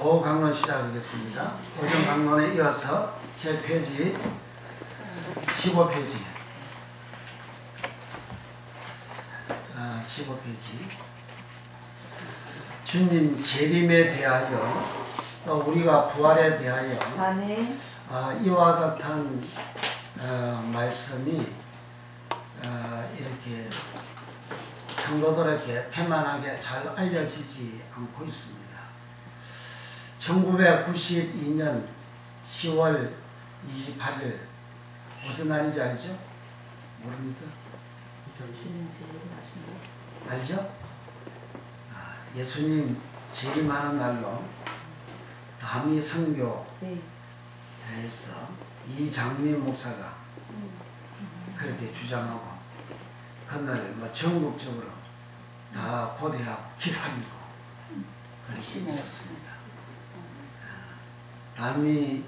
보호 강론 시작하겠습니다. 오전 강론에 이어서 제 페이지 15페이지 15페이지 주님 재림에 대하여 또 우리가 부활에 대하여 이와 같은 말씀이 이렇게 성도들에게 편안하게 잘 알려지지 않고 있습니다. 1992년 10월 28일 무슨 날인지 알죠? 모릅니까? 알죠? 예수님 재림하는 날로 담이 선교에서 이장림 목사가 그렇게 주장하고 그날 뭐 전국적으로 다 고대하고 기다리고 그렇게 있었습니다. 담이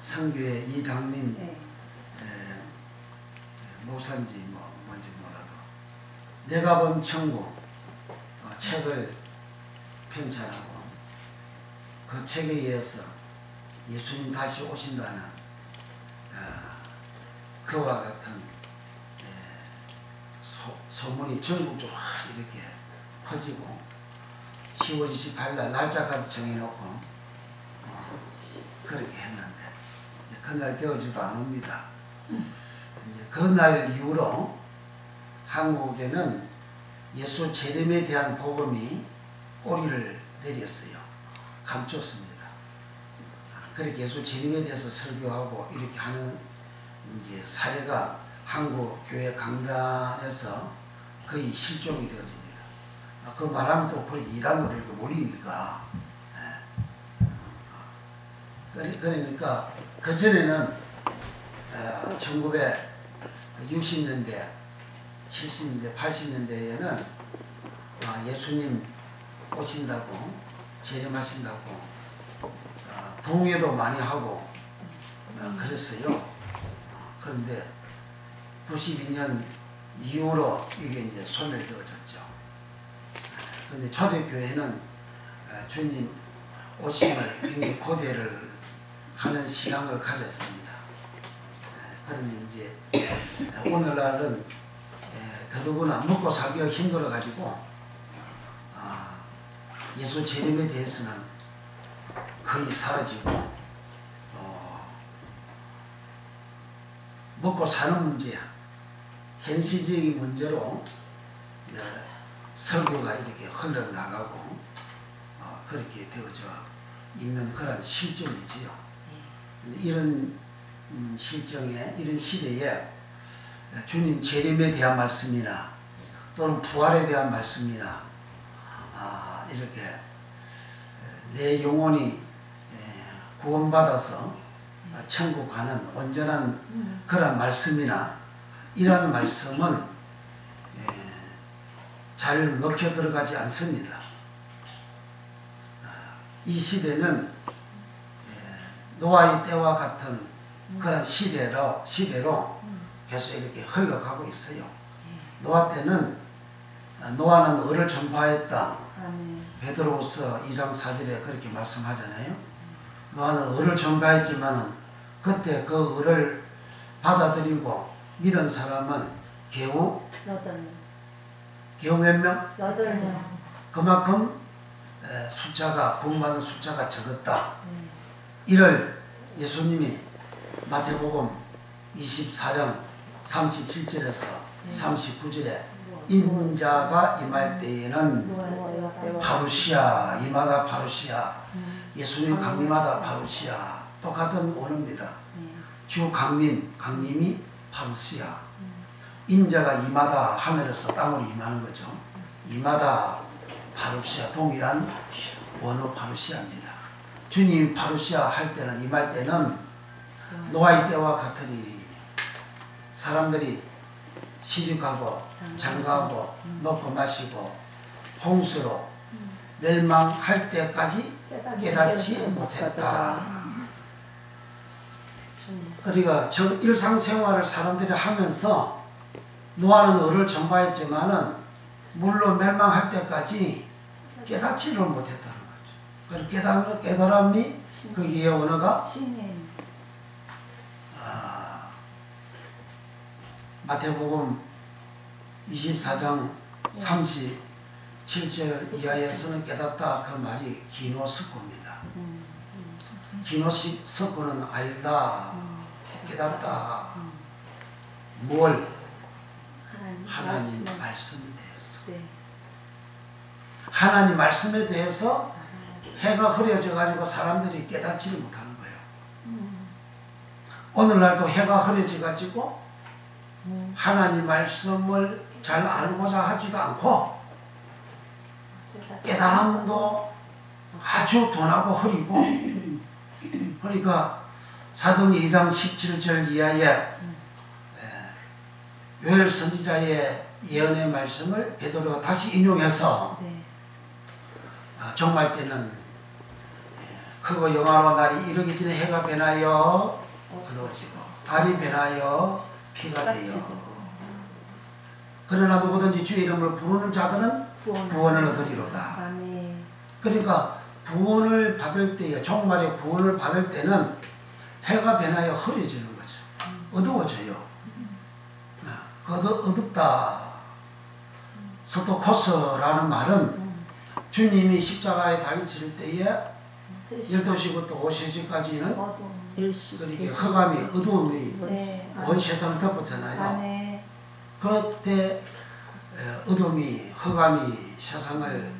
선교의 이장림 목사인지 뭔지 몰라도 내가 본 천국 책을 편찬하고 그 책에 의해서 예수님 다시 오신다는 그와 같은 소문이 전국적으로 이렇게 퍼지고 10월 28일 날 날짜까지 정해놓고 그렇게 했는데 그날 되어지도 않습니다. 그날 이후로 한국에는 예수 재림에 대한 복음이 꼬리를 내렸어요. 감췄습니다. 그렇게 예수 재림에 대해서 설교하고 이렇게 하는 이제 사례가 한국 교회 강단에서 거의 실종이 되어집니다. 그 말하면 또 거의 이단으로 이렇게 몰리니까. 그러니까 그전에는 1960년대, 70년대, 80년대에는 예수님 오신다고, 재림하신다고 부흥회도 많이 하고 그랬어요. 그런데 92년 이후로 이게 이제 소멸되어졌죠. 그런데 초대교회는 주님 오심을 굉장히 고대를 하는 신앙을 가졌습니다. 그런데 이제 오늘날은 더더구나 먹고 살기가 힘들어 가지고 예수 재림에 대해서는 거의 사라지고 먹고 사는 문제야. 현실적인 문제로 설교가 이렇게 흘러나가고 그렇게 되어져 있는 그런 실정이지요. 이런 실정에, 이런 시대에 주님 재림에 대한 말씀이나 또는 부활에 대한 말씀이나 이렇게 내 영혼이 구원받아서 천국 가는 온전한 그런 말씀이나 이러한 말씀은 잘 먹혀 들어가지 않습니다. 이 시대는 노아의 때와 같은 그런 시대로 계속 이렇게 흘러가고 있어요. 노아 때는 노아는 을을 전파했다. 베드로후서 2장 4절에 그렇게 말씀하잖아요. 노아는 을을 전파했지만은 그때 그 을을 받아들이고 믿은 사람은 겨우 몇 명? 8명. 그만큼 숫자가 구원받은 숫자가 적었다. 이를 예수님이 마태복음 24장 37절에서 39절에 인자가 임할 때에는 파루시아, 이마다 파루시아, 예수님 강림하다 파루시아, 똑같은 원어입니다. 주 강림이 파루시아, 인자가 임하다 하늘에서 땅으로 임하는 거죠. 임하다 파루시아, 동일한 원어 파루시아입니다. 주님이 파루시아 할 때는, 임할 때는 노아의 때와 같으리니 사람들이 시집가고 장가하고 먹고 마시고 홍수로 멸망할 때까지 깨닫지 못했다. 그러니까 일상생활을 사람들이 하면서 노아는 을을 전파했지만은 물로 멸망할 때까지 깨닫지를 못했다는 거죠. 그 깨달음이 거기에 언어가 신님. 마태복음 24장 37절 이하에서는 깨닫다 그 말이 기노스코입니다. 기노스코는 알다, 깨닫다. 뭘? 하나님 말씀에 대해서. 네. 하나님 말씀에 대해서 해가 흐려져 가지고 사람들이 깨닫지를 못하는 거예요. 오늘날도 해가 흐려져 가지고 하나님 말씀을 잘 알고자 하지도 않고 깨달음도 아주 둔하고 흐리고. 그러니까 사도행전 2장 17절 이하에 요엘 선지자의 예언의 말씀을 베드로가 다시 인용해서 정말 때는 크고 영화로 날이 이르기 전에 해가 변하여 어두워지고 달이 변하여 피가 되어 그러나 누구든지 주의 이름을 부르는 자들은 구원을 얻으리로다. 그러니까 구원을 받을 때에 종말의 구원을 받을 때는 해가 변하여 흐려지는 거죠. 어두워져요. 어둡다. 서토코스라는 말은 주님이 십자가에 달리실 때에 12시부터 5시까지는 그렇게 흑암이 어두움이 온 세상을 덮었잖아요. 그때 어둠이 흑암이 세상을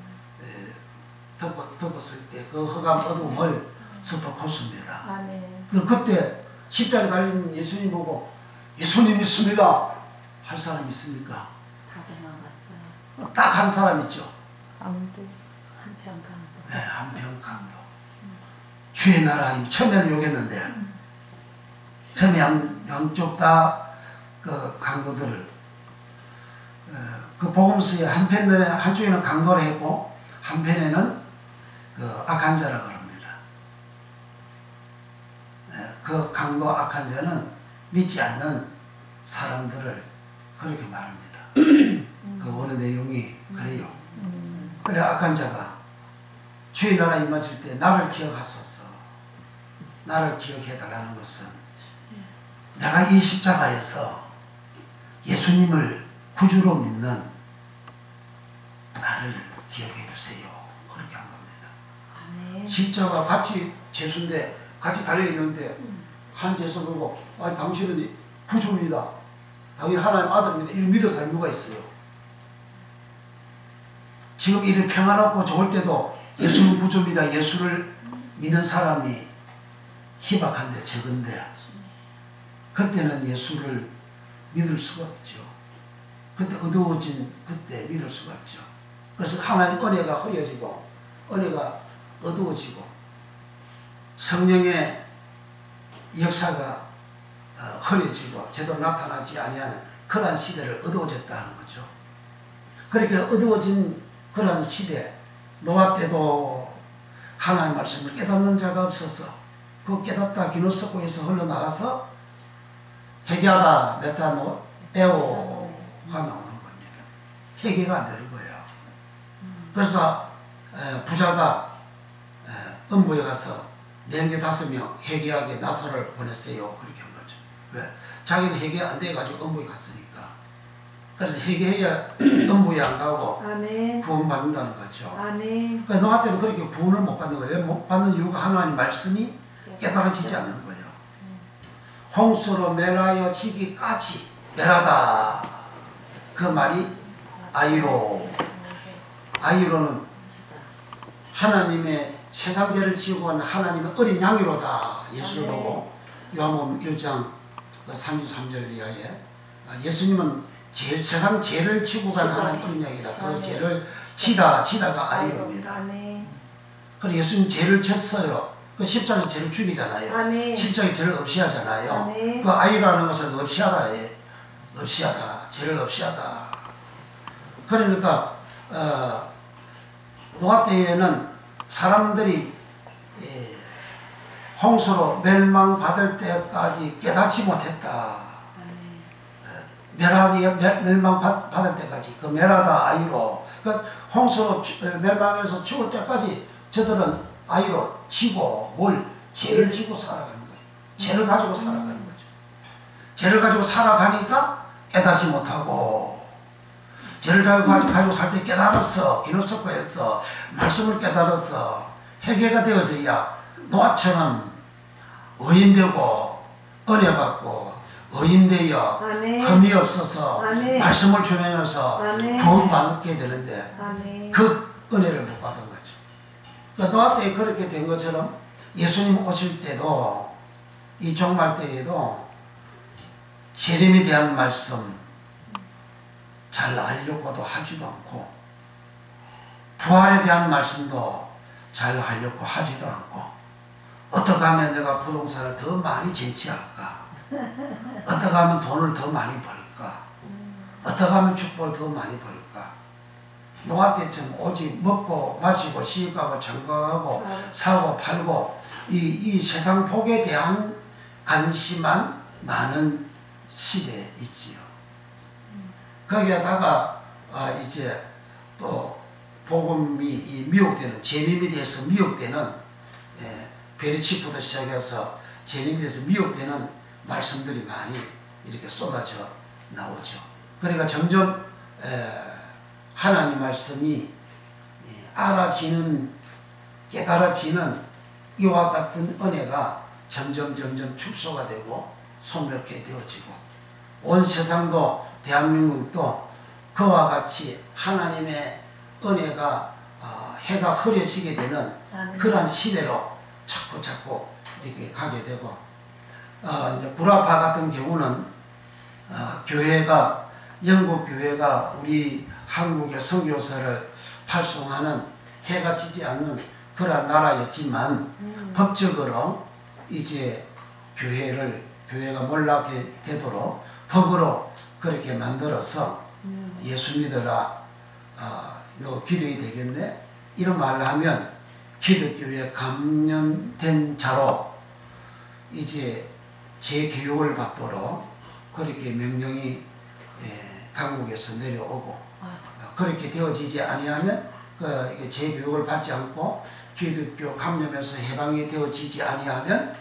덮었을 때 그 흑암 어둠을 서토코스입니다. 그때 십자가에 달린 예수님 보고 예수님 믿습니다 할 사람 있습니까? 다 도망갔어요. 딱 한 사람 있죠. 강도 한편 강도. 네, 한편 강도. 주의 나라 처음에는 욕했는데 처음에 양쪽 다 그 강도들을 그 복음서의 한쪽에는 강도를 했고 한편에는 그 악한 자라고 합니다. 그 강도 악한 자는 믿지 않는 사람들을 그렇게 말합니다. 그 오늘 내용이 그래요. 그래 악한 자가 주의 나라 임하실 때 나를 기억하소서. 나를 기억해달라는 것은 내가 이 십자가에서 예수님을 구주로 믿는 나를 기억해 주세요. 그렇게 한 겁니다. 십자가 같이 죄수인데 같이 달려있는데 한 죄수 보고 당신은 구주입니다. 당연히 하나님 아들입니다. 이를 믿을 사람이 누가 있어요? 지금 이를 평안하고 좋을 때도 예수는 구주입니다. 예수를 믿는 사람이 희박한데 적은데 그때는 예수를 믿을 수가 없죠. 그때 어두워진 그때 믿을 수가 없죠. 그래서 하나님 은혜가 흐려지고 은혜가 어두워지고 성령의 역사가 흐려지고 제대로 나타나지 아니하는 그러한 시대를 어두워졌다 하는 거죠. 그렇게 어두워진 그러한 시대 노아 때도 하나님 말씀을 깨닫는 자가 없어서 그 깨닫다 기노스코에서 흘러나가서 회개하다 메타노 에오가 나오는 겁니다. 회개가 안 되는 거예요. 그래서 부자가 음부에 가서 4명 5명 회개하게 나서를 보냈어요. 그렇게 한 거죠. 왜? 자기는 회개 안 돼가지고 음부에 갔으니까. 그래서 회개해야 음부에 안 가고 구원 받는다는 거죠. 그러니까 노아 때는 그렇게 구원을 못 받는 거예요. 왜 못 받는 이유가 하나님 말씀이 깨달아지지 않는 거예요. 홍수로 멸하여 지기까지 멸하다. 그 말이 아이로. 아이로는 하나님의 세상 죄를 지고 간 하나님의 어린 양이로다. 예수를 보고 요한복음 1장 33절 이하에 예수님은 세상 죄를 지고 간 하나님 어린 양이다. 그 죄를 지다가 아이로입니다. 그래서 예수님 죄를 졌어요. 그 십자가에서 죄를 죽이잖아요. 십자가에 죄를 없이 하잖아요. 그 아이라는 것은 없이하다. 없이하다. 죄를 없이하다. 그러니까 노아 때에는 사람들이 홍수로 멸망받을 때까지 깨닫지 못했다. 멸망받을 때까지 그 멸하다 아이로 그 홍수로 멸망해서 죽을 때까지 저들은 아이로 지고 뭘 죄를 지고 살아가는 거예요. 죄를 가지고 살아가는 거죠. 죄를 가지고 살아가니까 깨닫지 못하고, 죄를 가지고 살 때 깨달아서 기노스코에서 말씀을 깨달아서 회개가 되어져야 노아처럼 의인되고 은혜 받고 의인되어 아멘. 흠이 없어서 아멘. 말씀을 준행해서 아멘. 도움 받게 되는데 아멘. 그 은혜를 못 받은 거죠. 그러니까 노아 때 그렇게 된 것처럼 예수님 오실 때도 이 종말 때에도 재림에 대한 말씀 잘 알려고도 하지도 않고, 부활에 대한 말씀도 잘 하려고 하지도 않고, 어떻게 하면 내가 부동산을 더 많이 쟁취할까, 어떻게 하면 돈을 더 많이 벌까, 어떻게 하면 축복을 더 많이 벌까. 노아 때처럼 오직 먹고 마시고 시집가고 장가가고 사고 팔고 이 세상 복에 대한 관심만 많은 시대에 있지요. 거기에다가 이제 또 복음이 미혹되는, 재림에 대해서 미혹되는, 베리치부터 시작해서 재림에 대해서 미혹되는 말씀들이 많이 이렇게 쏟아져 나오죠. 그러니까 점점 하나님 말씀이 알아지는, 깨달아지는 이와 같은 은혜가 점점 축소가 되고 소멸케 되어지고, 온 세상도 대한민국도 그와 같이 하나님의 은혜가 해가 흐려지게 되는 그러한 시대로 자꾸 이렇게 가게 되고, 이제 구라파 같은 경우는 교회가, 영국 교회가 우리 한국의 선교사를 팔송하는 해가 지지 않는 그러한 나라였지만 법적으로 이제 교회가 몰락이 되도록 법으로 그렇게 만들어서 예수 믿어라, 너 기도해야 되겠네, 이런 말을 하면 기독교에 감염된 자로 이제 재교육을 받도록 그렇게 명령이 당국에서 내려오고, 그렇게 되어지지 아니하면 재교육을 받지 않고 기독교 감염에서 해방이 되어지지 아니하면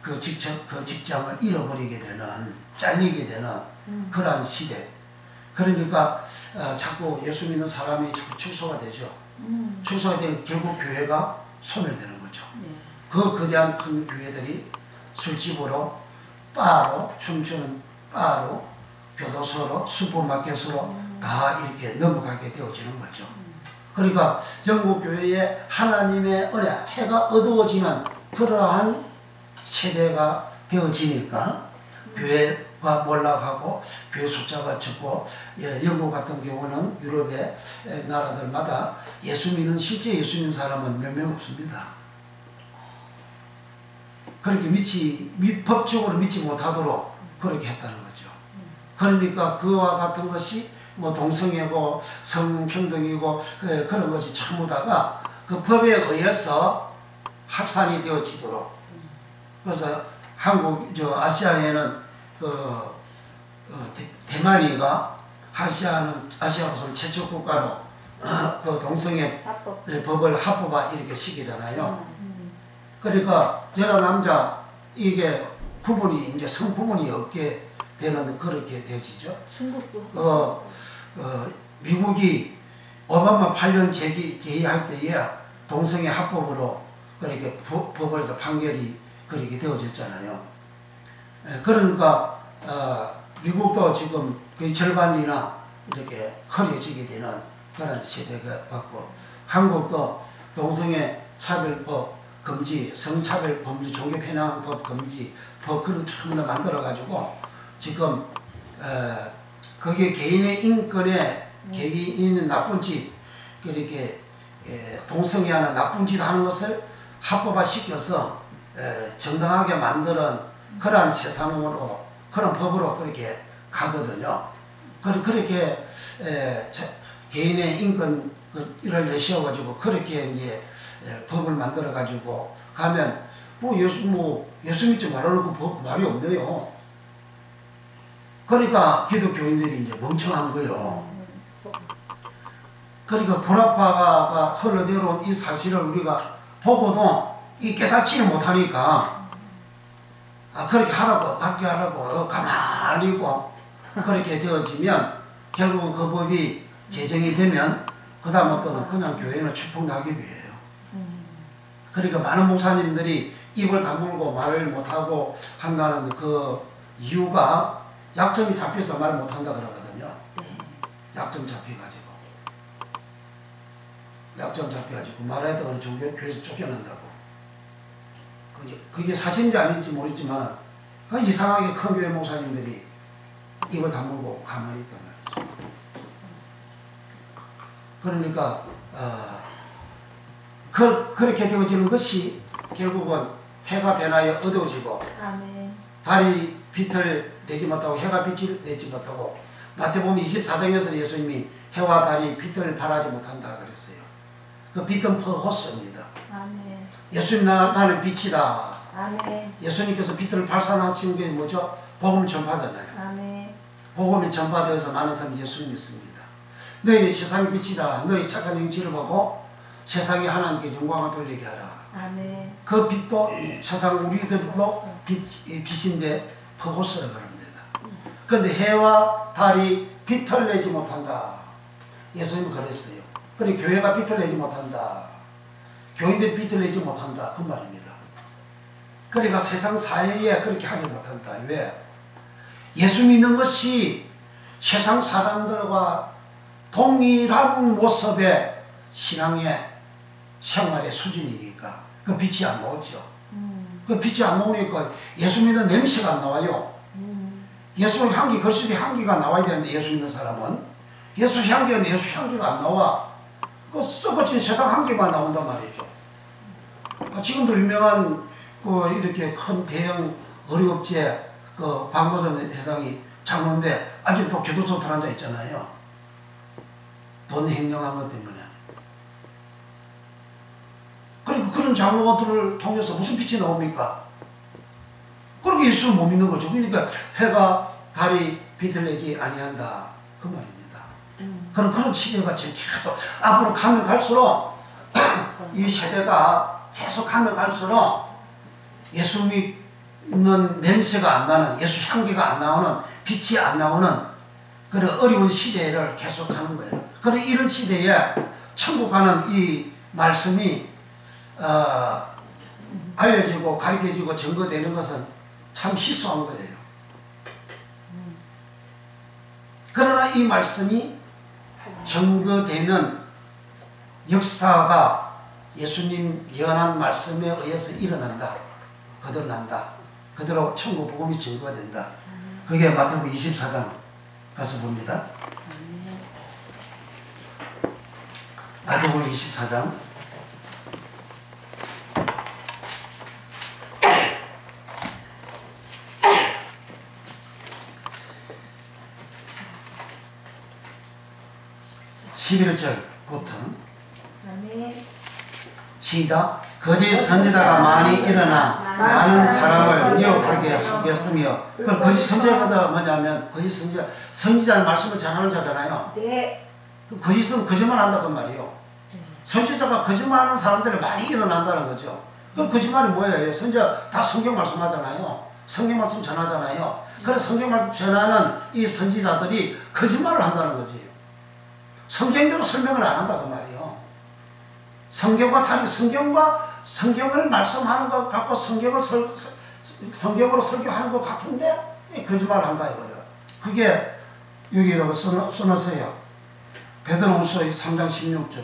그 직장을 잃어버리게 되는, 잘리게 되는 그러한 시대. 그러니까 자꾸 예수 믿는 사람이 자꾸 축소가 되죠. 축소가 되면 결국 교회가 소멸되는 거죠. 그 거대한 큰 교회들이 술집으로, 바로, 춤추는 바로, 교도소로, 슈퍼마켓으로 다 이렇게 넘어가게 되어지는 거죠. 그러니까 영국 교회에 하나님의 은혜, 해가 어두워지는 그러한 세대가 되어지니까 교회가 몰락하고 교회 숫자가 적고, 영국 같은 경우는 유럽의 나라들마다 실제 예수 믿는 사람은 몇 명 없습니다. 그렇게 법적으로 믿지 못하도록 그렇게 했다는 거죠. 그러니까 그와 같은 것이 뭐 동성애고 성평등이고 그런 것이 전부다가 그 법에 의해서 확산이 되어지도록. 그래서 아시아에는 대만이가 아시아로서는 최초 국가로 그 동성애 법을 합법화 이렇게 시키잖아요. 그러니까 여자 남자 이게 구분이, 이제 성구분이 없게 되는, 그렇게 되어지죠. 중국도 미국이 오바마 8년 제의할 때에 동성애 합법으로 그렇게 법원에서 판결이 그렇게 되어졌잖아요. 그러니까 미국도 지금 거의 절반이나 이렇게 흐려지게 되는 그런 시대가 왔고, 한국도 동성애 차별법 금지, 성차별 범죄, 종교편향법 금지 법, 그런 처음으로 만들어가지고 지금 거기에 개인의 인권에, 개인의 나쁜 짓, 그렇게 동성애하는 나쁜 짓 하는 것을 합법화 시켜서 정당하게 만드는 그러한 세상으로, 그런 법으로 그렇게 가거든요. 그렇게 개인의 인권 이를 내세워가지고 그렇게 이제 법을 만들어가지고 가면 예수 믿지 말라고 법 말이 없네요. 그러니까 기독교인들이 이제 멍청한 거예요. 그러니까 불합화가 흘러내려온 이 사실을 우리가 보고도 이 깨닫지를 못하니까 그렇게 하라고 그렇게 하라고 가만히 있고 그렇게 되어지면 결국은 그 법이 제정이 되면 그 다음부터는 그냥 교회는 축복낙엽이에요. 그러니까 많은 목사님들이 입을 다물고 말을 못하고 한다는 그 이유가 약점이 잡혀서 말 못한다 그러거든요. 약점 잡혀가지고 말해도 교회에서 쫓겨난다고. 그게 사실인지 아닌지 모르겠지만 이상하게 큰 교회 목사님들이 입을 다물고 가만히 있단 말이죠. 그러니까 그렇게 되어지는 것이 결국은 해가 변하여 어두워지고 아멘. 달이 빛을 내지 못하고 해가 빛을 내지 못하고 마태복음 24장에서 예수님이 해와 달이 빛을 발하지 못한다 그랬어요. 그 빛은 퍼호스입니다. 아멘. 예수님 나는 빛이다. 아멘. 예수님께서 빛을 발산하신 게 뭐죠? 복음 전파잖아요. 아멘. 복음이 전파되어서 많은 사람이 예수님 믿습니다. 너희는 세상의 빛이다. 너희 착한 행실을 보고 세상에 하나님께 영광을 돌리게 하라. 아멘. 그 빛도 세상 우리들도 빛인데 퍼호스라고 합니다. 그런데 해와 달이 빛을 내지 못한다. 예수님은 그랬어요. 그래 교회가 빛을 내지 못한다. 교인들이 빛을 내지 못한다. 그 말입니다. 그러니까 세상 사회에 그렇게 하지 못한다. 왜? 예수 믿는 것이 세상 사람들과 동일한 모습의 신앙의 생활의 수준이니까 그 빛이 안 나오죠. 그 빛이 안 나오니까 예수 믿는 냄새가 안 나와요. 예수 향기, 글씨에 향기가 나와야 되는데 예수 믿는 사람은 예수 향기가 예수 향기가 안 나와. 그 썩어진 세상 향기만 나온단 말이죠. 지금도 유명한 이렇게 큰 대형 어류업체 방거선 회장이 장로인데 아직도 교도소 들어앉아 있잖아요. 돈 횡령한 것 때문에. 그리고 그런 장로들을 통해서 무슨 빛이 나옵니까? 그렇게 예수를 못 믿는 거죠. 그러니까 해가 달이 빛을 내지 아니한다. 그 말입니다. 그런 시대가 지금 계속 앞으로 가면 갈수록 이 세대가 계속 가면 갈수록 예수 믿는 냄새가 안 나는, 예수 향기가 안 나오는, 빛이 안 나오는 그런 어려운 시대를 계속 가는 거예요. 그런 이런 시대에 천국 가는 이 말씀이 알려지고 가르쳐지고 증거되는 것은 참 희소한 거예요. 그러나 이 말씀이 증거되는 역사가 예수님 예언한 말씀에 의해서 일어난다. 거듭난다. 그대로 천국 복음이 증거가 된다. 그게 마태복음 24장 가서 봅니다. 마태복음 24장 11절부터 시작. 거짓 선지자가 많이 일어나 많은 사람을 미혹하게 하겠으며, 거짓 선지자가 뭐냐면 거짓 선지자는 말씀을 전하는 자잖아요. 네. 거짓은 거짓말한다고 말이요. 선지자가 거짓말하는 사람들이 많이 일어난다는 거죠. 그럼 거짓말이 뭐예요? 선지자 다 성경 말씀하잖아요. 성경 말씀 전하잖아요. 그래서 성경 말씀 전하는 이 선지자들이 거짓말을 한다는 거지. 성경대로 설명을 안 한다 그 말이에요. 성경과 다른 성경을 말씀하는 것 같고 성경으로 설교하는 것 같은데 거짓말을 한다 이거예요. 그게 여기다가 써놨어요. 베드로후서 3장 16절.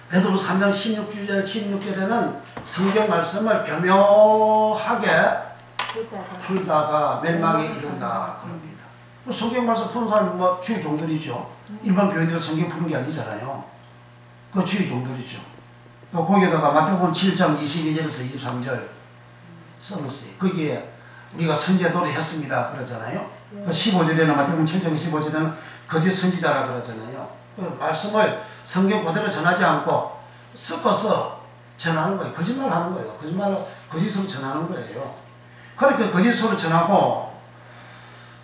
베드로후서 3장 16절에는 성경 말씀을 교묘하게 풀다가 멸망에 이른다 그럽니다. 성경 말씀 푸는 사람은 주의 종들이죠. 일반 교인들은 성경 푸는 게 아니잖아요. 그 주의 종들이죠. 또 거기에다가 마태복음 7장 22절에서 23절 써놓았어요. 거기에 우리가 선지자도를 했습니다 그러잖아요. 그 15절에는 마태복음 7장 15절에는 거짓 선지자라 그러잖아요. 그 말씀을 성경 그대로 전하지 않고 섞어서 전하는 거예요. 거짓말 하는 거예요. 거짓으로 전하는 거예요. 그렇게 거짓으로 전하고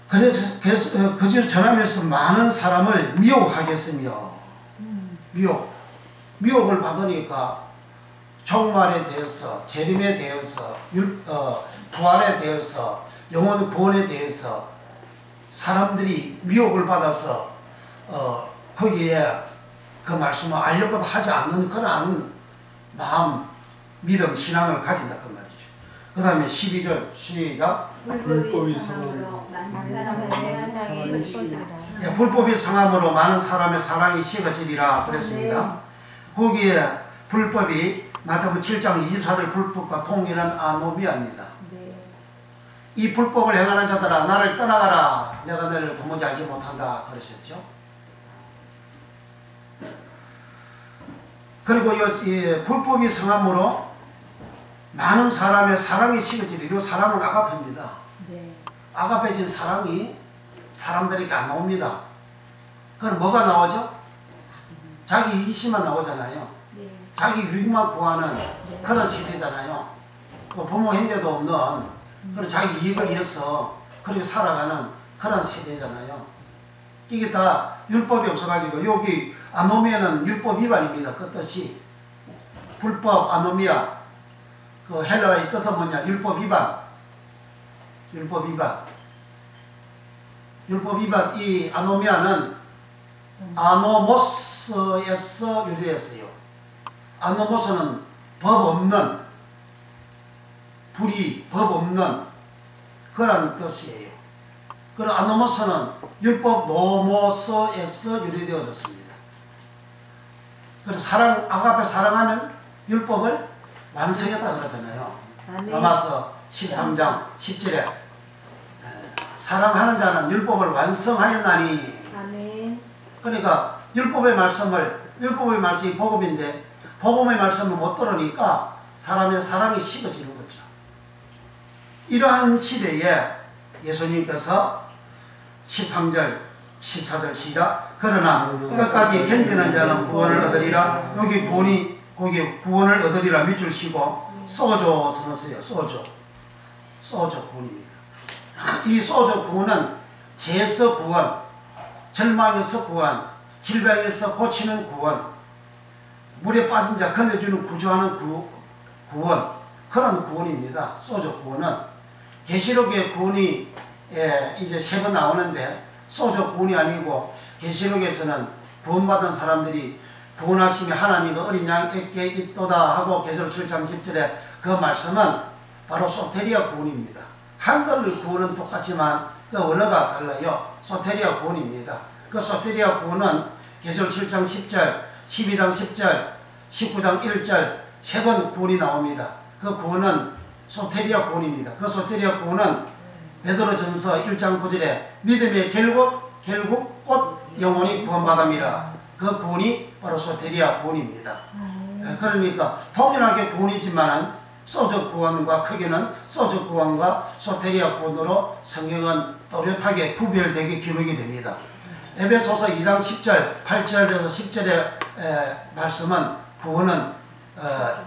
그래서 거짓을 전하면서 많은 사람을 미혹하겠으며 미혹. 미혹을 받으니까 종말에 대해서, 재림에 대해서, 부활에 대해서, 영혼 구원에 대해서 사람들이 미혹을 받아서 거기에 그 말씀을 알려고도 하지 않는 그러한 마음, 믿음, 신앙을 가진다 그 말이죠. 그 다음에 12절 시작. 불법이 성함으로 예, 불법이 성함으로 많은 사람의 사랑이 식어지리라 그랬습니다. 거기에 불법이 마태복음 7장 24절 불법과 통일한 아노미아입니다. 이 불법을 행하는 자들아 나를 떠나가라 내가 너를 도무지 알지 못한다 그러셨죠. 그리고 이 불법이 성함으로 많은 사람의 사랑이 식어지리. 이 사랑은 아가페입니다. 아가페진 사랑이 사람들에게 안 나옵니다. 그럼 뭐가 나오죠? 자기 이익만 나오잖아요. 자기 유익만 구하는 그런 시대잖아요. 부모 형제도 없는 그런 자기 이익을 위해서 그렇게 살아가는 그런 세대잖아요. 이게 다 율법이 없어가지고 여기 아노미아는 율법 위반입니다. 그 뜻이 불법 아노미아 그 헬라어의 뜻은 뭐냐? 율법 위반. 율법 위반. 율법 위반. 이 아노미아는 아노모스에서 유래했어요. 아노모스는 법 없는, 불의, 법 없는 그런 뜻이에요. 그리고 아노모스는 율법 노모스에서 유래되어졌습니다. 그래서 사랑, 아가페 사랑하면 율법을 완성했다 그러잖아요. 로마서 13장 10절에 사랑하는 자는 율법을 완성하였나니. 아멘. 그러니까 율법의 말씀이 복음인데 복음의 말씀을 못 들으니까 사람의 사랑이 식어지는 거죠. 이러한 시대에 예수님께서 13절 14절 시작. 그러나 끝까지 견디는 자는 구원을 얻으리라. 여기 거기 구원을 얻으리라 밑줄 치고 소조 써놓으세요. 소조 구원입니다. 이 소조 구원은 죄에서 구원, 절망에서 구원, 질병에서 고치는 구원, 물에 빠진 자 건져주는 구조하는 구원, 그런 구원입니다. 소조 구원은 계시록의 구원이 이제 3번 나오는데 소조 구원이 아니고 계시록에서는 구원받은 사람들이 구원하심이 하나님의 어린 양에게 있도다 하고 계시록 7장 10절에 그 말씀은 바로 소테리아 구원입니다. 한글 구원은 똑같지만 그 언어가 달라요. 소테리아 구원입니다. 그 소테리아 구원은 계시록 7장 10절, 12장 10절, 19장 1절 3번 구원이 나옵니다. 그 구원은 소테리아 구원입니다. 그 소테리아 구원은 베드로전서 1장 9절에 믿음의 결국 곧 영혼이 구원받음이라. 그 구원이 바로 소테리아 구원입니다. 그러니까 통일하게 구원이지만 소적 구원과 크기는 소적 구원과 소테리아 구원으로 성경은 또렷하게 구별되게 기록이 됩니다. 에베소서 2장 10절, 8절에서 10절의 말씀은 구원은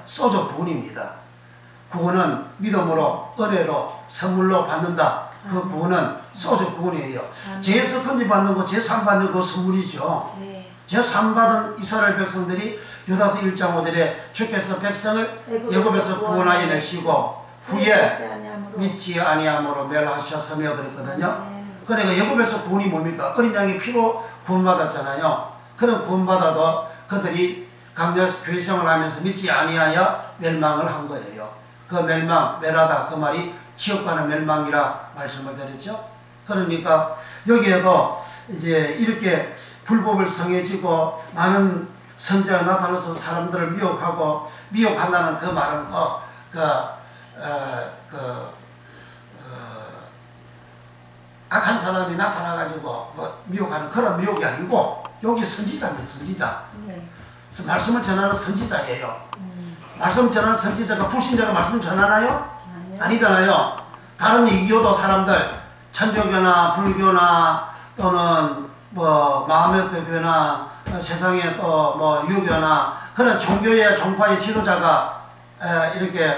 소적 구원입니다. 구원은 믿음으로 은혜로 선물로 받는다. 그 구원은 소적 구원이에요. 죄에서 건지받는 거, 죄 사함받는 거 선물이죠. 죄 사함받은 이스라엘 백성들이 유다서 1장 5절에 주께서 백성을 애굽에서 구원하여 내시고 후에 믿지 아니함으로 멸하셨으며 그랬거든요. 그러니까 애굽에서 구원이 뭡니까? 어린 양의 피로 구원받았잖아요. 그런 구원받아도 그들이 강렬 교회생활을 하면서 믿지 아니하여 멸망을 한 거예요. 그 멸하다 그 말이 지옥 가는 멸망이라 말씀을 드렸죠. 그러니까 여기에도 이제 이렇게 불법을 성해지고 많은 선지자가 나타나서 사람들을 미혹한다는 그 말은 악한 사람이 나타나가지고 미혹하는 그런 미혹이 아니고 여기 선지자입니다. 선지자. 말씀을 전하는 선지자예요. 말씀 전하는 선지자가 불신자가 말씀 전하나요? 아니잖아요. 다른 이교도 사람들 천주교나 불교나 또는 마음의 교나 세상에 또 유교나 그런 종교의 종파의 지도자가 이렇게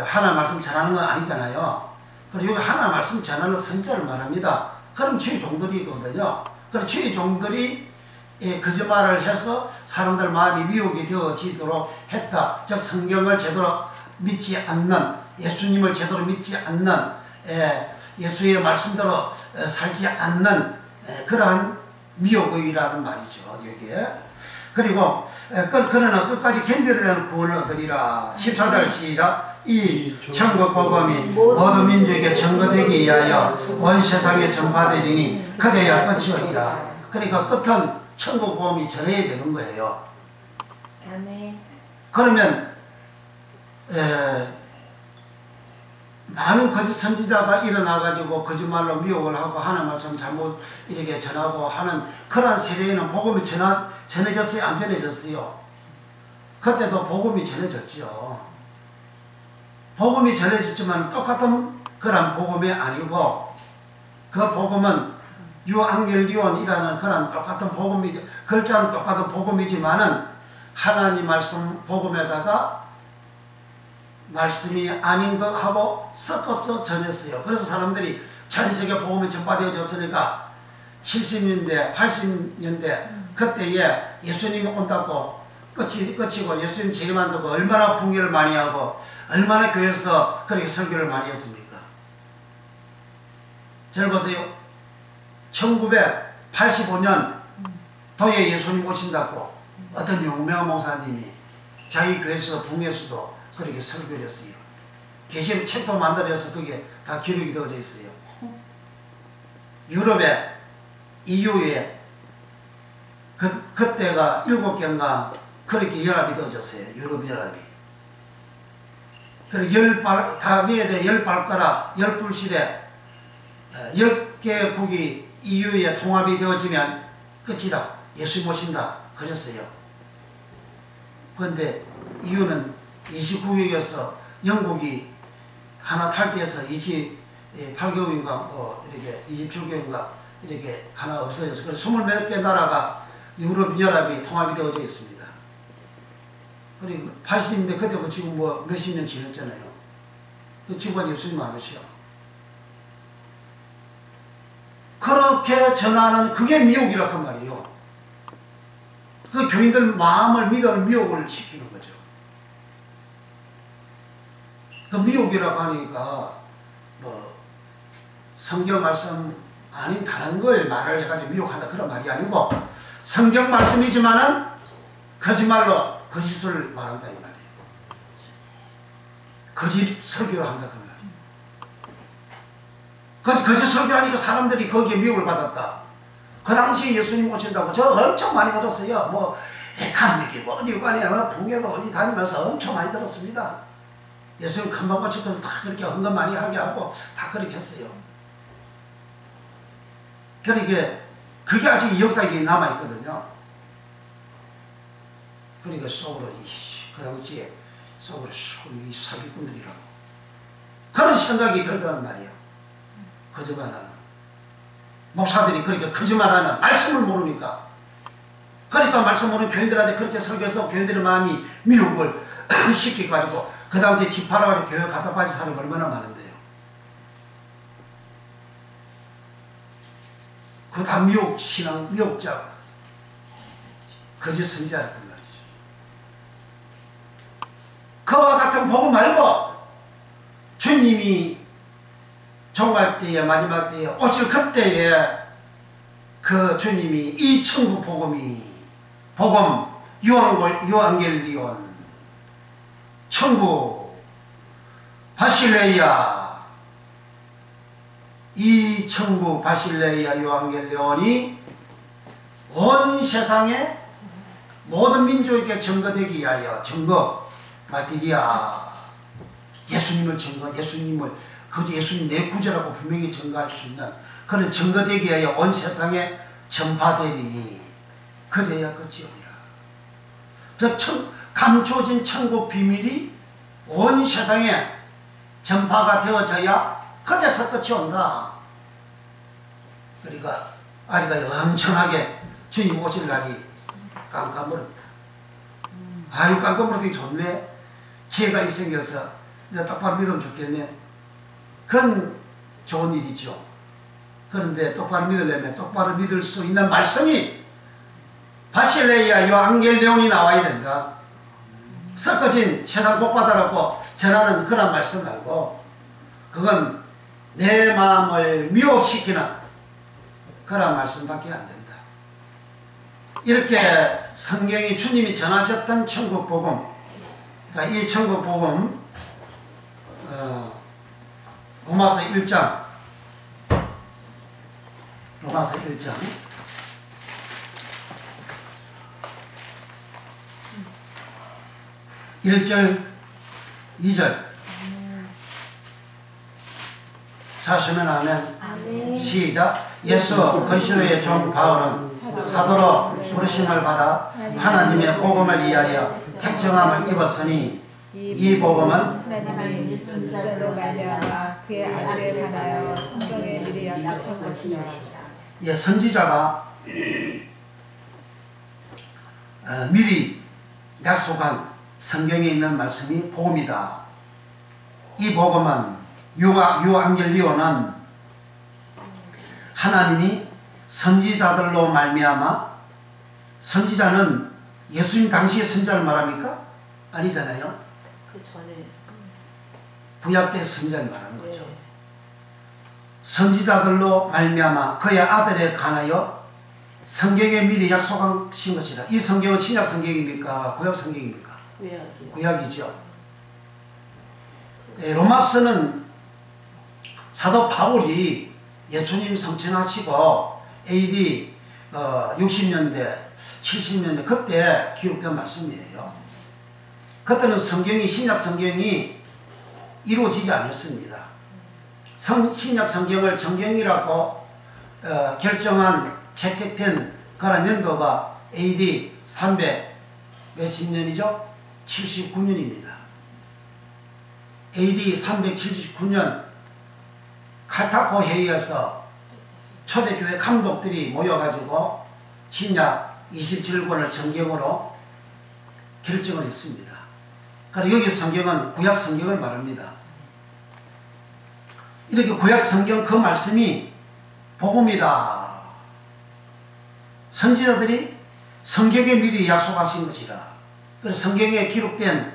하나님 말씀 전하는 건 아니잖아요. 그리고 여기 하나님 말씀 전하는 선지자를 말합니다. 그럼 주의 종들이거든요. 그럼 주의 종들이 거짓말을 해서 사람들 마음이 미혹이 되어지도록 했다. 즉 성경을 제대로 믿지 않는, 예수님을 제대로 믿지 않는, 예수의 말씀대로 살지 않는 그러한 미혹의라는 말이죠. 여기에. 그리고 그러나 끝까지 견디려는 구원을 얻으리라. 14절 시작. 이 천국 복음이 모든 민족에게 증거되기 위하여 온 세상에 전파되리니 그제야 끝이 오리라. 그러니까 끝은 천국 복음이 전해야 되는 거예요. 아멘. 그러면 많은 거짓 선지자가 일어나가지고 거짓말로 미혹을 하고 하나님 말씀 잘못 이렇게 전하고 하는 그러한 세대에는 복음이 전해졌어요? 안 전해졌어요? 그때도 복음이 전해졌죠. 복음이 전해졌지만 똑같은 그런 복음이 아니고 그 복음은 유앙겔리온이라는 그런 똑같은 복음이, 글자는 똑같은 복음이지만은 하나님 말씀 복음에다가 말씀이 아닌 거 하고 섞어서 전했어요. 그래서 사람들이 전 세계 복음이 전파되어졌으니까 70년대, 80년대 그때에 예수님이 온다고 끝이고 예수님 재림한다고 얼마나 붕괴를 많이 하고 얼마나 교회에서 그렇게 설교를 많이 했습니까? 잘 보세요. 1985년 도에 예수님 오신다고 어떤 유명한 목사님이 자기 교회에서 붕괴에서도 그렇게 설교를 했어요. 계시록 책도 만들어서 그게 다 기록이 되어져 있어요. 유럽에 EU에 그때가 7개인가 그렇게 연합이 되어졌어요. 유럽 연합이. 그리고 다니엘의 10발가락 10불실에 10개국이 EU에 통합이 되어지면 끝이다. 예수 모신다. 그랬어요. 그런데 EU는 29개국이어서 영국이 하나 탈퇴해서 28개국인가 이렇게 27개국인가 이렇게 하나 없어져서 그래서 20몇 개 나라가 유럽 연합이 통합이 되어져 있습니다. 그리고 80년대 그때고 지금 뭐 몇십 년 지났잖아요. 그 지금까지 예수님 안 오시오. 그렇게 전하는 그게 미혹이라고 말이에요. 그 교인들 마음을 믿어는 미혹을 시키는 거죠. 그 미혹이라고 하니까 뭐 성경 말씀 아닌 다른 걸 말을 해가지고 미혹한다 그런 말이 아니고 성경 말씀이지만은 거짓말로 거짓을 말한다 이 말이에요. 거짓 설교를 한다 그 말이에요. 거짓 설교하니까 사람들이 거기에 미혹을 받았다. 그 당시에 예수님 오신다고 저 엄청 많이 들었어요. 뭐 감리교 어디 가냐 붕괴도 어디 다니면서 엄청 많이 들었습니다. 예수님 금방같이도 다 그렇게 헌금 많이 하게 하고 다 그렇게 했어요. 그러니까 그게 아직 역사에 남아있거든요. 그러니까 속으로 그 당시에 속으로 이 사기꾼들이라고 그런 생각이 들더란 말이에요. 거짓말하는 목사들이 그렇게 거짓말하는 말씀을 모르니까 그러니까 말씀 모르는 교인들한테 그렇게 설교해서 교인들의 마음이 미혹을 시켜가지고 그 당시에 집 팔아가지고 교회 갖다 빠진 사람이 얼마나 많은데요. 그 다 미혹 신앙, 미혹자, 거짓 선지자였단 말이죠. 그와 같은 복음 말고 주님이 종말 때에 마지막 때에 오실 그때에 그 주님이 이 천국 복음이 복음 유앙겔리온 천국 바실레이아 이 천국 바실레이아 유앙겔리온이 온 세상에 모든 민족에게 증거되기 위하여 증거 마티리아 예수님을 증거 예수님을 그 예수님 내 구주라고 분명히 증거할 수 있는 그런 증거되기 위하여 온 세상에 전파되리니 그제야 끝이 오리라. 즉 감춰진 천국 비밀이 온 세상에 전파가 되어져야 그제서 끝이 온다. 그러니까 아직까지 엄청나게 주님 오실 날이 깜깜물었다. 아유 깜깜물어서 좋네. 기회가 생겨서 내가 똑바로 믿으면 좋겠네. 그건 좋은 일이죠. 그런데 똑바로 믿으려면 똑바로 믿을 수 있는 말씀이 바실레이아 요앙겔레온이 나와야 된다. 섞어진 세상 복받아라고 전하는 그런 말씀 말고 그건 내 마음을 미혹시키는 그런 말씀밖에 안 된다. 이렇게 성경이 주님이 전하셨던 천국복음, 자, 이 천국복음 로마서 1장, 로마서 1장 1절 2절 자시면 아멘. 시작. 예수 그리스도의 종 바울은 사도로 부르심을 받아 하나님의 복음을 위하여 택정함을 입었으니 이 복음은 하나님이 예수로 말미암아 그의 아들을 받아여 성경에 미리 약속한 것이라. 예, 선지자가 미리 약속한 성경에 있는 말씀이 복음이다. 이 복음은 유앙겔리오는 하나님이 선지자들로 말미암아, 선지자는 예수님 당시의 선지자를 말합니까? 아니잖아요. 그 전에 구약 때 선지자를 말하는 거죠. 네. 선지자들로 말미암아 그의 아들에 관하여 성경에 미리 약속하신 것이라. 이 성경은 신약 성경입니까? 구약 성경입니까? 구약이요. 구약이죠. 로마서는 사도 바울이 예수님 성천하시고 AD 60년대 70년대 그때 기록된 말씀이에요. 그때는 성경이, 신약 성경이 이루어지지 않았습니다. 신약 성경을 정경이라고 결정한, 채택된 그런 연도가 AD 300 몇십 년이죠? 79년입니다. AD 379년 칼타코 회의에서 초대교회 감독들이 모여가지고 신약 27권을 정경으로 결정을 했습니다. 그리고 여기 성경은 구약 성경을 말합니다. 이렇게 구약 성경 그 말씀이 복음이다. 선지자들이 성경에 미리 약속하신 것이라. 그래서 성경에 기록된,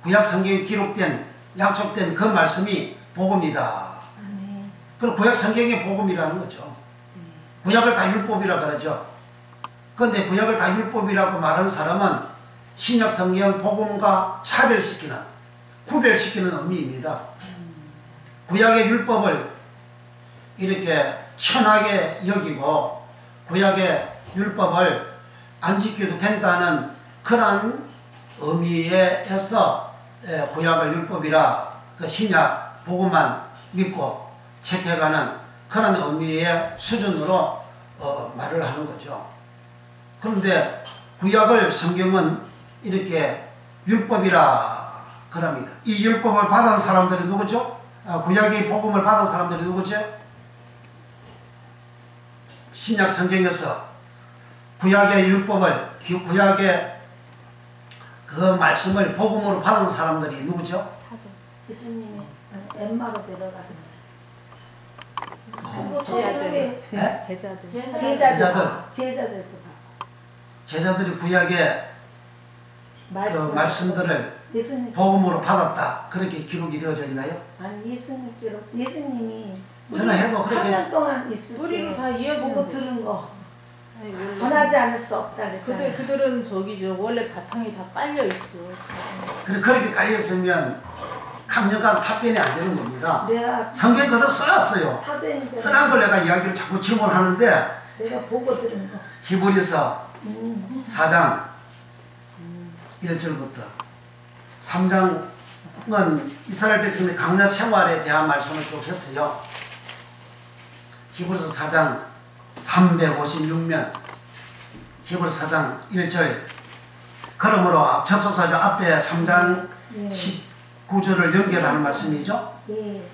구약 성경에 기록된, 약속된 그 말씀이 복음이다. 그리고 구약 성경의 복음이라는 거죠. 구약을 다 율법이라 그러죠. 그런데 구약을 다 율법이라고 말하는 사람은 신약 성경 복음과 차별시키는, 구별시키는 의미입니다. 구약의 율법을 이렇게 천하게 여기고 구약의 율법을 안 지켜도 된다는 그런 의미에서 구약을 율법이라, 그 신약 복음만 믿고 채택하는 그런 의미의 수준으로 말을 하는 거죠. 그런데 구약을 성경은 이렇게 율법이라 그럽니다. 이 율법을 받은 사람들이 누구죠? 구약의 복음을 받은 사람들이 누구죠? 신약 성경에서 구약의 율법을, 구약의 그 말씀을 복음으로 받은 사람들이 누구죠? 예수님이 엠마로 데려가던 제자들도 제자들이 구약의 그 말씀들을 예수님 복음으로 받았다. 그렇게 기록이 되어져 있나요? 아니 예수님이 저는 해도 그렇게 3년 동안 있을 뿌리로 때 다 이어지는 보고 거죠. 들은 거 아니, 원래 변하지 않을 수 없다 그랬잖아요. 그들은 저기죠. 원래 바탕이 다 빨려 있죠. 그렇게 깔려있으면 강력한 답변이 안 되는 겁니다. 내가 성경 그대로 써놨어요. 사도행전 써난 걸 내가 이야기를 자꾸 질문하는데 내가 보고 들은 거. 히브리서 4장 1절부터 3장은 이스라엘 백성의 강력 생활에 대한 말씀을 쭉 했어요. 히브리서 4장 356면 히브리서 4장 1절 그러므로 접속사절 앞에 3장 19절을 연결하는 말씀이죠. 예.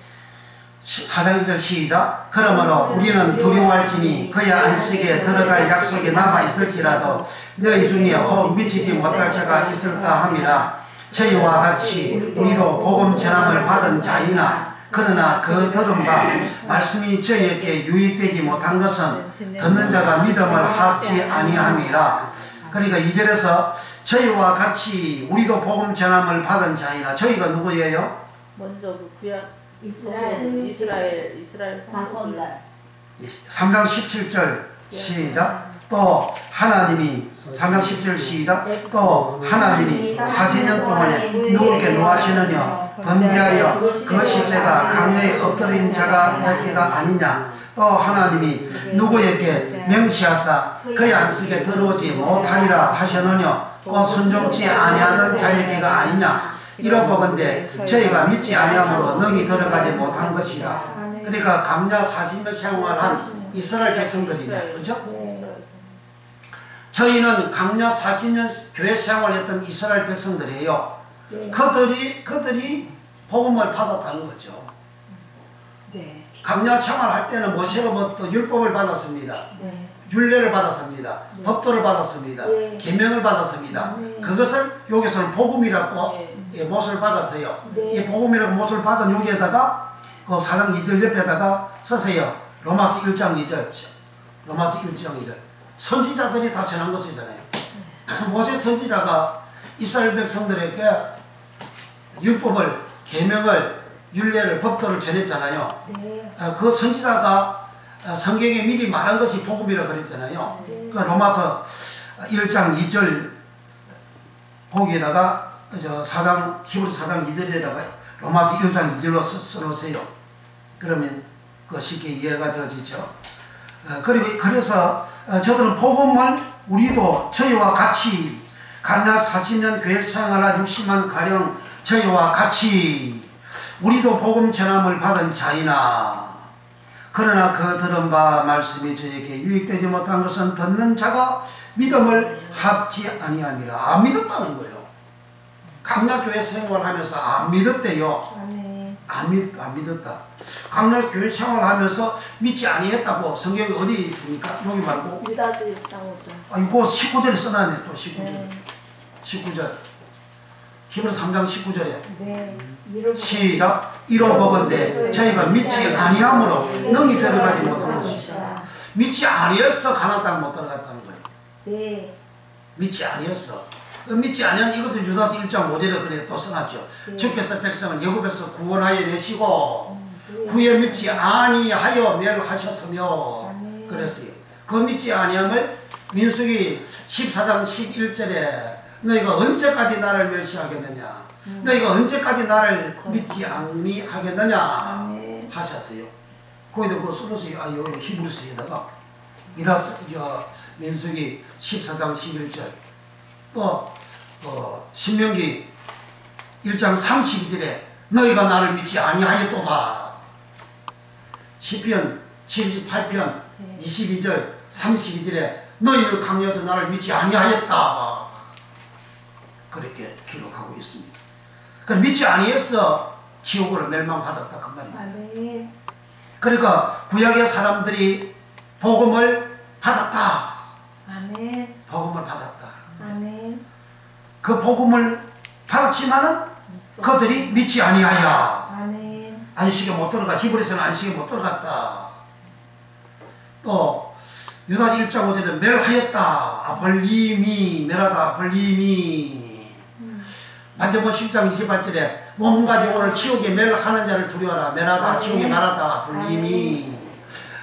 4장 1절 시작. 그러므로 우리는 두려워할지니 그의 안식에 들어갈 약속이 남아있을지라도 너희 중에 혹 미치지 못할 자가 있을까 함이라. 저희와 같이 우리도 복음 전함을 받은 자이나 그러나 그 들음과 말씀이 저희에게 유익되지 못한 것은 듣는 자가 믿음을 합지 아니함이라. 그러니까 2절에서 저희와 같이 우리도 복음 전함을 받은 자이나 저희가 누구예요? 먼저 그 구약 이스라엘 이스라엘 다손들 3장 17절 시작. 또 하나님이 3장 10절 시작. 또 하나님이 40년 동안에 누구에게 노하시느냐 번비하여 그 시체가 강야에 엎드린 자가 되기가 아니냐. 또 하나님이 누구에게 명시하사 그의 안식에 들어오지 못하리라 하셨느냐. 또 순종치 아니하던 자에게가 아니냐. 이러보건대 저희가 믿지 아니함으로 능히 들어가지 못한 것이라. 그러니까 강야 40년 생활한 이스라엘 백성들이네. 그죠? 저희는 강야 40년 교회 생활했던 이스라엘 백성들이에요. 그들이 복음을 받았다는 거죠. 네. 강야 생활할 때는 모세로부터 율법을 받았습니다. 네. 율례를 받았습니다. 법도를 받았습니다. 네. 계명을 받았습니다. 네. 그것을 여기서는 복음이라고 못을 받았어요. 네. 이 복음이라고 못을 받은 여기에다가 그 4장 2절 옆에다가 써세요. 로마서 1장 2절. 로마서 1장 2절. 선지자들이 다 전한 것이잖아요. 모세 선지자가 이스라엘 백성들에게 율법을, 계명을, 율례를, 법도를 전했잖아요. 네. 그 선지자가 성경에 미리 말한 것이 복음이라고 그랬잖아요. 네. 그 로마서 1장 2절 거기에다가 히브리서 4장 2절에다가 로마서 1장 2절로 써놓으세요. 그러면 그 쉽게 이해가 되어지죠. 그래서 저들은 복음을 우리도 저희와 같이 강야 40년 교회 생활한 60만 가령 저희와 같이 우리도 복음 전함을 받은 자이나 그러나 그 들은 바 말씀이 저에게 유익되지 못한 것은 듣는 자가 믿음을 합지 아니함이라. 안 믿었다는 거예요. 강야 교회 생활하면서 안 믿었대요. 안 믿었다. 강야 교회 생활하면서 믿지 아니했다고 성경이 어디 있습니까? 여기 말고 유다서 6장 5절. 이거 19절에 써놨네. 또 19절. 네. 19절. 히브리서 3장 19절에 네. 시작. 이로보건대 저희가 믿지 아니함으로 능히 들어가지 못한 것이다. 믿지 아니했어 가나안 땅 못 들어갔다는 거예요. 네. 믿지 아니었어. 믿지 아니한 이것을 유다서 1장 5절에 그래 또 써놨죠. 네. 주께서 백성을 애굽에서 구원하여 내시고 후에 믿지 아니하여 멸하셨으며 그랬어요. 그 믿지 아니함을 민수기 14장 11절에 너희가 언제까지 나를 멸시하겠느냐 너희가 언제까지 나를 믿지 아니하겠느냐 하셨어요. 거기도 그 써놓으세요. 여기 히브리서에다가 민수기 14장 11절 또 신명기 1장 32절에 너희가 나를 믿지 아니하였도다. 시편 78편 22절 32절에 너희는 강요해서 나를 믿지 아니하였다. 그렇게 기록하고 있습니다. 그럼 믿지 아니해서 지옥으로 멸망받았다 그 말입니다. 그러니까 구약의 사람들이 복음을 받았다. 복음을 받았다. 그 복음을 받았지만은 그들이 믿지 아니하여 안식에 못 들어가. 히브리서는 안식에 못 들어갔다. 또 유다 1장 5절에 멸하였다. 벌림이 멸하다. 벌림이 마태복음 10장 28절에 몸과 영혼을 지옥에 멸하는 자를 두려워라. 멸하다. 지옥에 말하다. 벌림이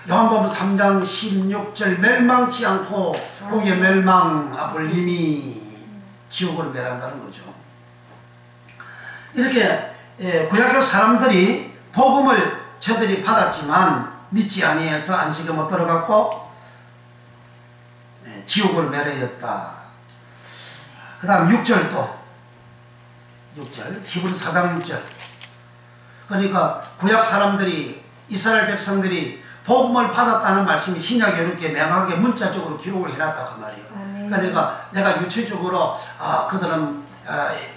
요한복음 3장 16절 멸망치 않고 거기에 멸망 벌림이 지옥으로 멸한다는 거죠. 이렇게 구약의 사람들이 복음을 저들이 받았지만 믿지 아니해서 안식에 못 들어갔고 지옥으로 멸하였다. 그 다음 6절 또 6절 히브리서 4장 6절 그러니까 구약 사람들이 이스라엘 백성들이 복음을 받았다는 말씀이 신약에 이렇게 명하게 문자적으로 기록을 해놨다 그 말이에요. 그러니까 내가 유추적으로 그들은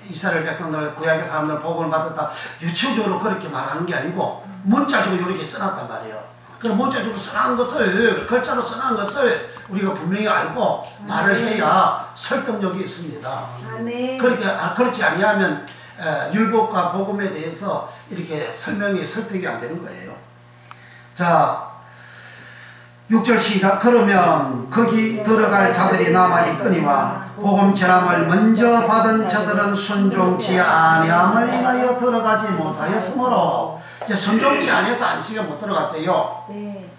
이스라엘 백성들 구약의 사람들 복음을 받았다 유추적으로 그렇게 말하는 게 아니고 문자적으로 이렇게 써놨단 말이에요. 그럼 문자적으로 써놓은 것을 글자로 써놓은 것을 우리가 분명히 알고 말을 해야 설득력이 있습니다. 그렇지 아니하면 율법과 복음에 대해서 이렇게 설명이 설득이 안 되는 거예요. 자, 6절 시작. 그러면 거기 들어갈 자들이 남아있거니와 복음 전함을 먼저 받은 자들은 순종치 아니함을 인하여 들어가지 못하였으므로 이제 순종치 아니해서 안식에 못 들어갔대요. 네.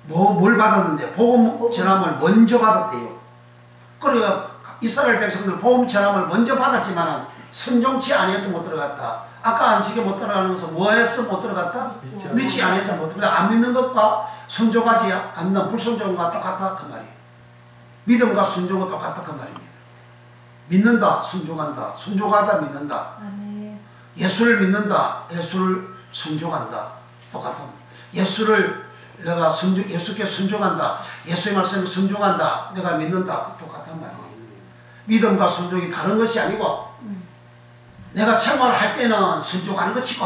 뭘 받았는데 복음 전함을 먼저 받았대요. 그러니까 이스라엘 백성들 복음 전함을 먼저 받았지만 순종치 아니해서 못 들어갔다. 아까 안식에 못 들어가는 것은 뭐해서 못 들어갔다? 믿지 아니해서 못 들어갔다. 안 믿는 것과 순종하지 않는 불순종과 똑같다 그 말이에요. 믿음과 순종은 똑같다 그 말입니다. 믿는다, 순종한다, 순종하다, 믿는다. 아멘. 예수를 믿는다, 예수를 순종한다. 똑같다. 예수를 내가 예수께 순종한다, 예수의 말씀에 순종한다, 내가 믿는다. 똑같단 말이에요. 믿음과 순종이 다른 것이 아니고 내가 생활할 때는 순종하는 것이고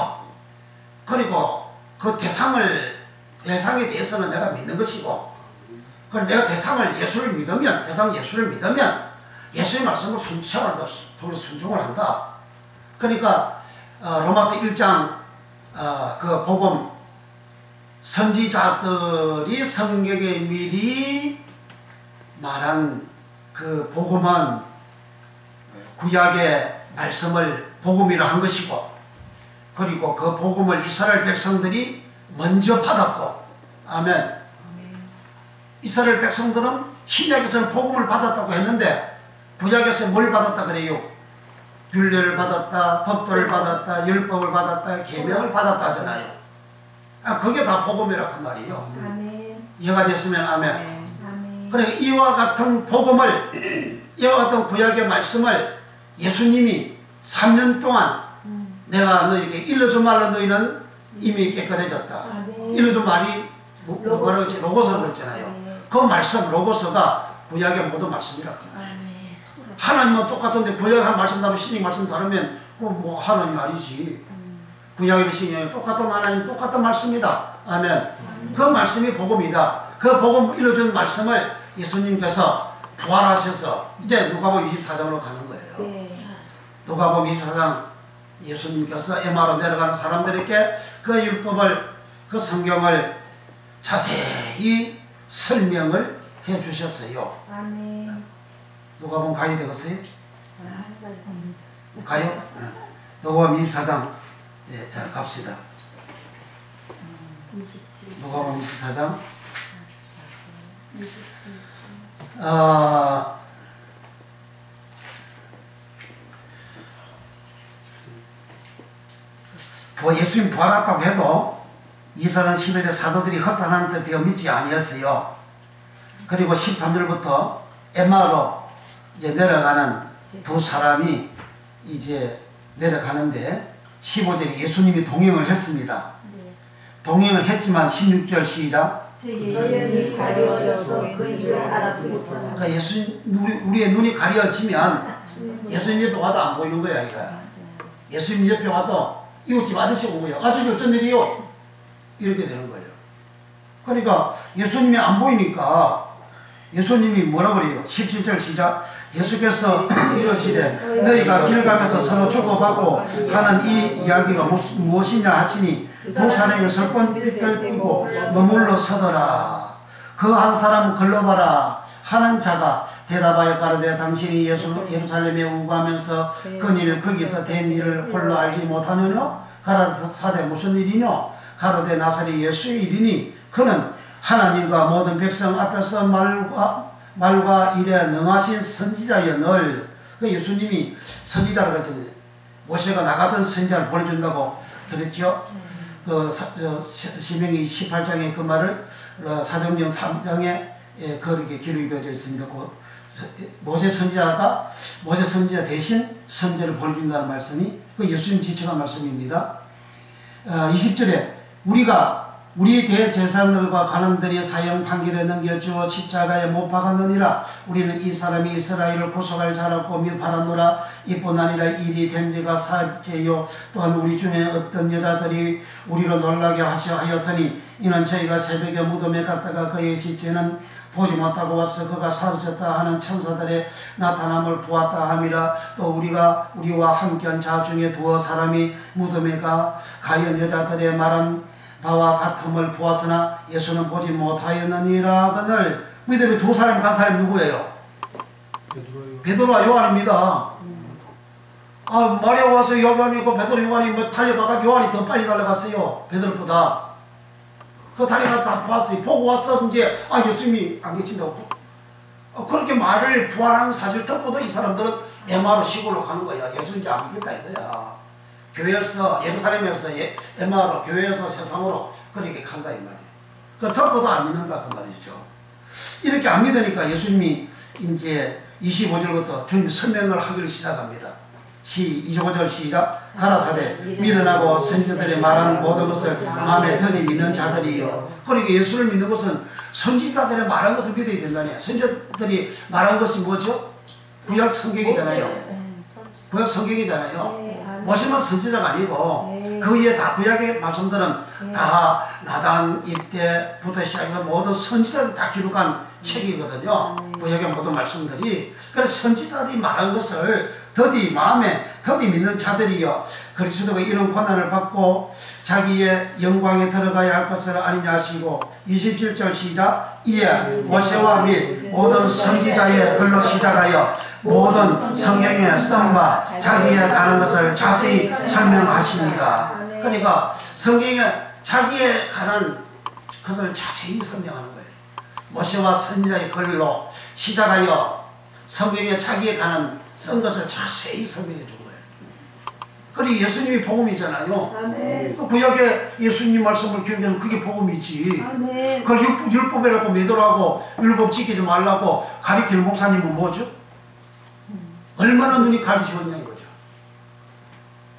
그리고 그 대상에 대해서는 내가 믿는 것이고 그럼 내가 예수를 믿으면 예수의 말씀을 순종을 한다. 그러니까 로마서 1장 그 복음 선지자들이 성경에 미리 말한 그 복음은 구약의 말씀을 복음이라 한 것이고 그리고 그 복음을 이스라엘 백성들이 먼저 받았고 아멘. 이스라엘 백성들은 신약에서는 복음을 받았다고 했는데 구약에서 뭘 받았다 그래요? 율례를 받았다, 법도를 받았다, 율법을 받았다, 계명을 받았다 하잖아요. 그게 다 복음이라 그 말이에요. 아멘. 이해가 됐으면 아멘. 아멘. 그러니까 이와 같은 복음을 이와 같은 구약의 말씀을 예수님이 3년 동안 내가 너에게 일러준 말로 너희는 이미 깨끗해졌다. 일러준 말이 뭐라고 했지? 로고서라고 했잖아요. 그 말씀 로고서가 구약의 모든 말씀이라 그 말이에요. 하나님은 똑같은데 구약의 말씀 다르면 신약 말씀 다르면 뭐 하나님 말이지. 구약의 신약이 똑같은 하나님 똑같은 말씀이다. 아멘. 그 말씀이 복음이다. 그 복음 일러준 말씀을 예수님께서 부활하셔서 이제 누가복음 24장으로 가는 거예요. 네. 누가복음 24장 예수님께서 에마로 내려가는 사람들에게 그 율법을 그 성경을 자세히 설명을 해 주셨어요. 아멘. 누가복음 가야 되겠어요? 가요? 네. 누가복음 24장 자 갑시다. 누가복음 24장 예수님 부활했다고 해도 24장 11절 사도들이 헛다는 뜻 배워 믿지 아니었어요. 그리고 13절부터 엠마로 이제 내려가는 두 사람이 이제 내려가는데 15절에 예수님이 동행을 했습니다. 동행을 했지만 16절 시작. 저희는 가려져서 그를 알아서 못하는. 그러니까 우리의 눈이 가려지면 예수님 옆에 와도 안 보이는 거야 이거. 예수님 옆에 와도 이웃집 아저씨 온 거예요. 아저씨 어쩐 일이요? 이렇게 되는 거예요. 그러니까 예수님이 안 보이니까 예수님이 뭐라 그래요? 17절 시작. 예수께서 이러시되 너희가 길 가면서 서로 주고받고 하는 이 이야기가 무엇이냐 하시니 두 사람이 설권 띠고 머물러 서더라. 그 한 사람은 글로바라 하는 자가 대답하여 가로되 당신이 예루살렘에 우가면서 그일 거기서 된 일을 홀로 알지 못하느뇨? 가라사대 무슨 일이뇨? 가로되 나사렛 예수의 일이니 그는 하나님과 모든 백성 앞에서 말과 일에 능하신 선지자여 늘. 그 예수님이 선지자라고 그랬잖아요. 모세가 나가던 선지자를 보내준다고 그랬죠. 그 시명기 18장의 그 말을 사도행전 3장에 그렇게 기록이 되어 있습니다. 모세 선지자 대신 선지자를 보내준다는 말씀이 그 예수님 지칭한 말씀입니다. 20절에 우리 대제사장들과 관원들이 사형 판결에 넘겨주어 십자가에 못 박았느니라. 우리는 이 사람이 이스라엘을 구속할 자라고 바라노라. 이뿐 아니라 일이 된 지가 사흘째요. 또한 우리 중에 어떤 여자들이 우리로 놀라게 하였으니 이는 저희가 새벽에 무덤에 갔다가 그의 시체는 보지 못하고 와서 그가 사라졌다 하는 천사들의 나타남을 보았다 함이라. 또 우리와 함께한 자 중에 두어 사람이 무덤에 가연 여자들의 말한 바와 같음을 보았으나 예수는 보지 못하였느니라. 그늘 믿음이 두 사람이 간 사람이 누구예요? 베드로와 요한입니다. 마리아 와서 요한이고 베드로 요한이 뭐 달려가가 요한이 더 빨리 달려갔어요. 베드로보다. 그 달려가 다 보았어요. 보고 와서 이제 예수님이 안 계신다고. 그렇게 말을 부활한 사실 듣고도 이 사람들은 에마로 시골로 가는 거야. 예수님이 안 믿겠다 이거야. 교회에서 예루살렘에서 에마로 교회에서 세상으로 그렇게 간다 이 말이에요. 그 듣고도 안 믿는다 그 말이죠. 이렇게 안 믿으니까 예수님이 이제 25절부터 주님 설명을 하기를 시작합니다. 25절 시작. 가라사대 미련하고 선지자들이 말한 모든 것을 마음에 드니 믿는 자들이요. 그러니까 예수를 믿는 것은 선지자들이 말한 것을 믿어야 된다네요. 선지자들이 말한 것이 뭐죠? 구약 성경이잖아요. 구약 성경이잖아요. 모세만 선지자가 아니고 그 위에 다 구약의 말씀들은 다 나단 이때부터 시작해서 모든 선지자들이 다 기록한 책이거든요. 구약의 모든 말씀들이. 그래서 선지자들이 말한 것을 더디 마음에 더디 믿는 자들이요. 그리스도가 이런 고난을 받고 자기의 영광에 들어가야 할 것을 아니냐 하시고 27절 시작. 이에 모세와 및 모든 선지자의 글로 시작하여 모든 성경에 쓴 바 자기에 가는 것을 자세히 설명하시니라. 그러니까 성경에 자기에 관한 것을 자세히 설명하는 거예요. 모세와 선지자의 글로 시작하여 성경에 자기에 관한 쓴 것을 자세히 설명해 준 거예요. 그리고 예수님이 복음이잖아요. 아멘. 그 구약에 예수님 말씀을 기억하면 그게 복음이지. 아멘. 그걸 율법이라고 믿으라고 율법 지키지 말라고 가르치는 목사님은 뭐죠? 얼마나 눈이 가르치었냐 이거죠.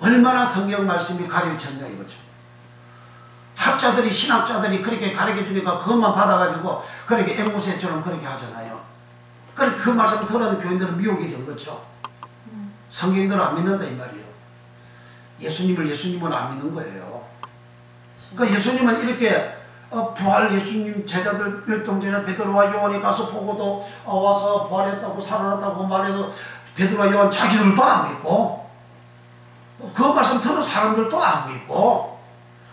얼마나 성경 말씀이 가르쳤냐 이거죠. 학자들이 신학자들이 그렇게 가르쳐 주니까 그것만 받아가지고 그렇게 앵무새처럼 그렇게 하잖아요. 그러니까 그 말씀을 들어는 교인들은 미혹이 된 거죠. 성경들은 안 믿는다 이 말이에요. 예수님은 안 믿는 거예요. 그러니까 예수님은 이렇게 부활 예수님 제자들 율동제자 베드로와 요한이 가서 보고도 와서 부활했다고 살아났다고 말해도 베드로와 요한 자기들도 안 믿고 그 말씀 들은 사람들도 안 믿고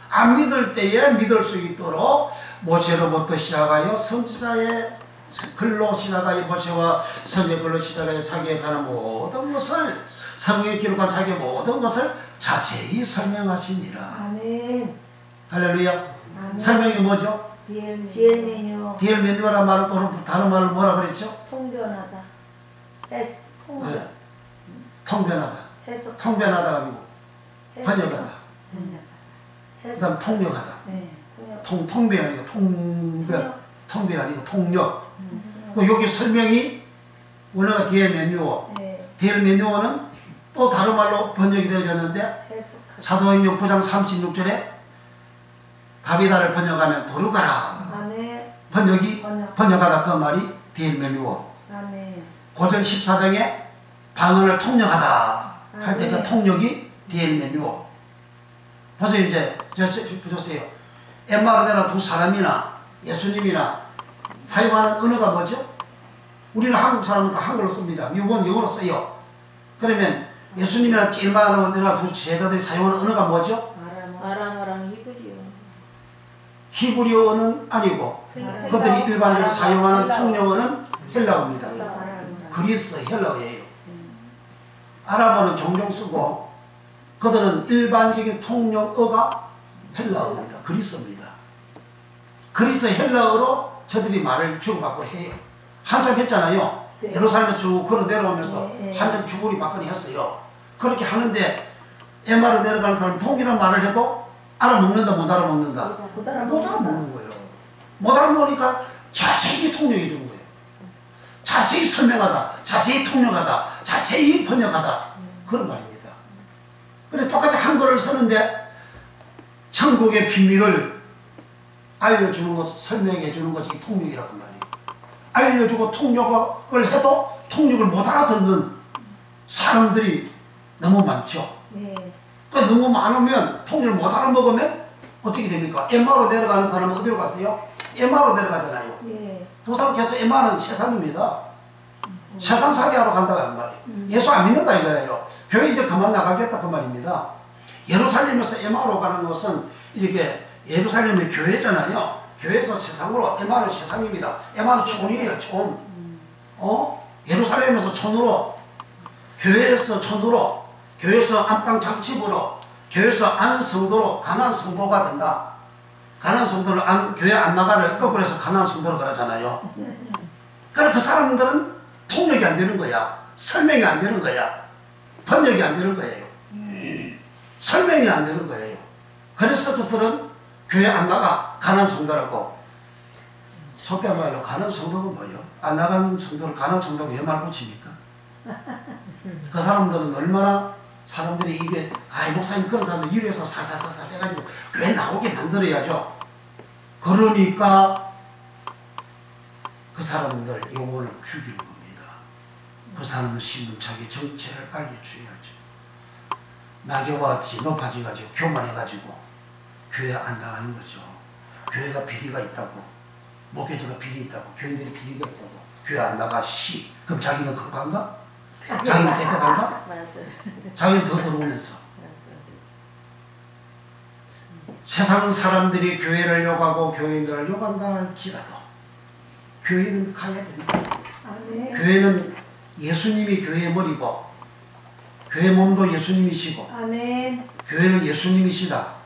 안 믿을 때에 믿을 수 있도록 모세로부터 시작하여 선지자의 글로 시작하여 모세와 선지자의 글로 시작하여 자기에 관한 모든 것을 성경에 기록한 자기의 모든 것을 자세히 설명하시니라. 아멘. 할렐루야. 아멘. 설명이 뭐죠? 디엘 메뉴. 디엘 메뉴라는 말을 다른 말로 뭐라 그랬죠? 통변하다. 통변. 네. 통변하다. 해석. 통변하다 아니고 번역하다. 그 해석. 다음 통역하다. 네. 통역. 통변 아니고 통변 아니고 통역. 여기 설명이 원어가 디엘 메뉴어. 네. 디엘 메뉴어는 또 다른 말로 번역이 되어졌는데 해석. 사도행전 9장 36절에 다비다를 번역하면 도르가라. 아멘. 번역하다 그 말이 디엘 메뉴어. 아멘. 고전 14장에 방언을 통역하다 할 때 그 통역이 디엘 메뉴어. 보세요. 이제 보셨어요. 엠마르데나 두 사람이나 예수님이나 사용하는 언어가 뭐죠? 우리는 한국 사람은 다 한글로 씁니다. 미국은 영어로 써요. 그러면 예수님이나 엠마르데나 두 제자들이 사용하는 언어가 뭐죠? 아람어랑 히브리어. 히브리어는 아니고 그들이 일반적으로 사용하는 통용어는 헬라어입니다. 그리스 헬라어예요. 아람어는 종종 쓰고 그들은 일반적인 통용어가 헬라어입니다. 그리스어입니다. 그리스 헬라어로 저들이 말을 주고받고 해요. 한참 했잖아요. 네. 예루살렘에서 쭉 걸어 내려오면서 네. 한참 주거리 받거니 했어요. 그렇게 하는데 엠마로 내려가는 사람이 통일한 말을 해도 알아먹는다 못 알아먹는다? 못 못 알아먹는 거예요. 못 알아먹으니까 자세히 통역해 주는 거예요. 자세히 설명하다, 자세히 통역하다, 자세히 번역하다 그런 말입니다. 근데 똑같이 한글을 쓰는데 천국의 비밀을 알려주는 것, 설명해 주는 것이 이 통역이라고 말이에요. 알려주고 통역을 해도 통역을 못 알아듣는 사람들이 너무 많죠. 네. 그러니까 너무 많으면 통역을 못 알아먹으면 어떻게 됩니까? 엠마로 내려가는 사람은 어디로 가세요? 엠마로 내려가잖아요. 네. 두 사람 계속 엠마는 세상입니다. 세상 사기하러 간다고 하는 말이에요. 예수 안 믿는다 이거예요. 교회 이제 그만 나가겠다 그 말입니다. 예루살렘에서 엠마로 가는 것은 이렇게 예루살렘이 교회잖아요. 교회에서 세상으로, 에마는 세상입니다. 에마는 촌이에요, 촌. 예루살렘에서 촌으로, 교회에서 촌으로, 교회에서 안방 장집으로, 교회에서 안성도로, 가난한 성도가 된다. 가난한 성도를 교회 안 나가를 거꾸로 해서 가난한 성도로 그러잖아요. 그러니까 그 사람들은 통역이 안 되는 거야. 설명이 안 되는 거야. 번역이 안 되는 거예요. 설명이 안 되는 거예요. 그래서 그들은 교회 안 나가 가난한 성도라고. 속된 말로 가난한 성도가 뭐예요? 안 나간 성도를 가난한 성도라고 왜 말 붙입니까? 그 사람들은 얼마나 사람들이 이게 목사님 그런 사람들 이래서 살살살살 해가지고 왜 나오게 만들어야죠. 그러니까 그 사람들 영혼을 죽이는 겁니다. 그 사람을 심은 자기 정체를 알려줘야죠. 나경과 같이 높아져가지고 교만해가지고 교회 안 나가는 거죠. 교회가 비리가 있다고, 목회자가 비리 있다고, 교인들이 비리가 있다고 교회 안 나가 그럼 자기는 급한가? 자기는 깨끗한가? 자기는 더 들어오면서. 세상 사람들이 교회를 욕하고 교인들을 욕한다 할지라도 교회는 가야 됩니다. 교회는 예수님이 교회의 머리고 교회 몸도 예수님이시고 교회는 예수님이시다.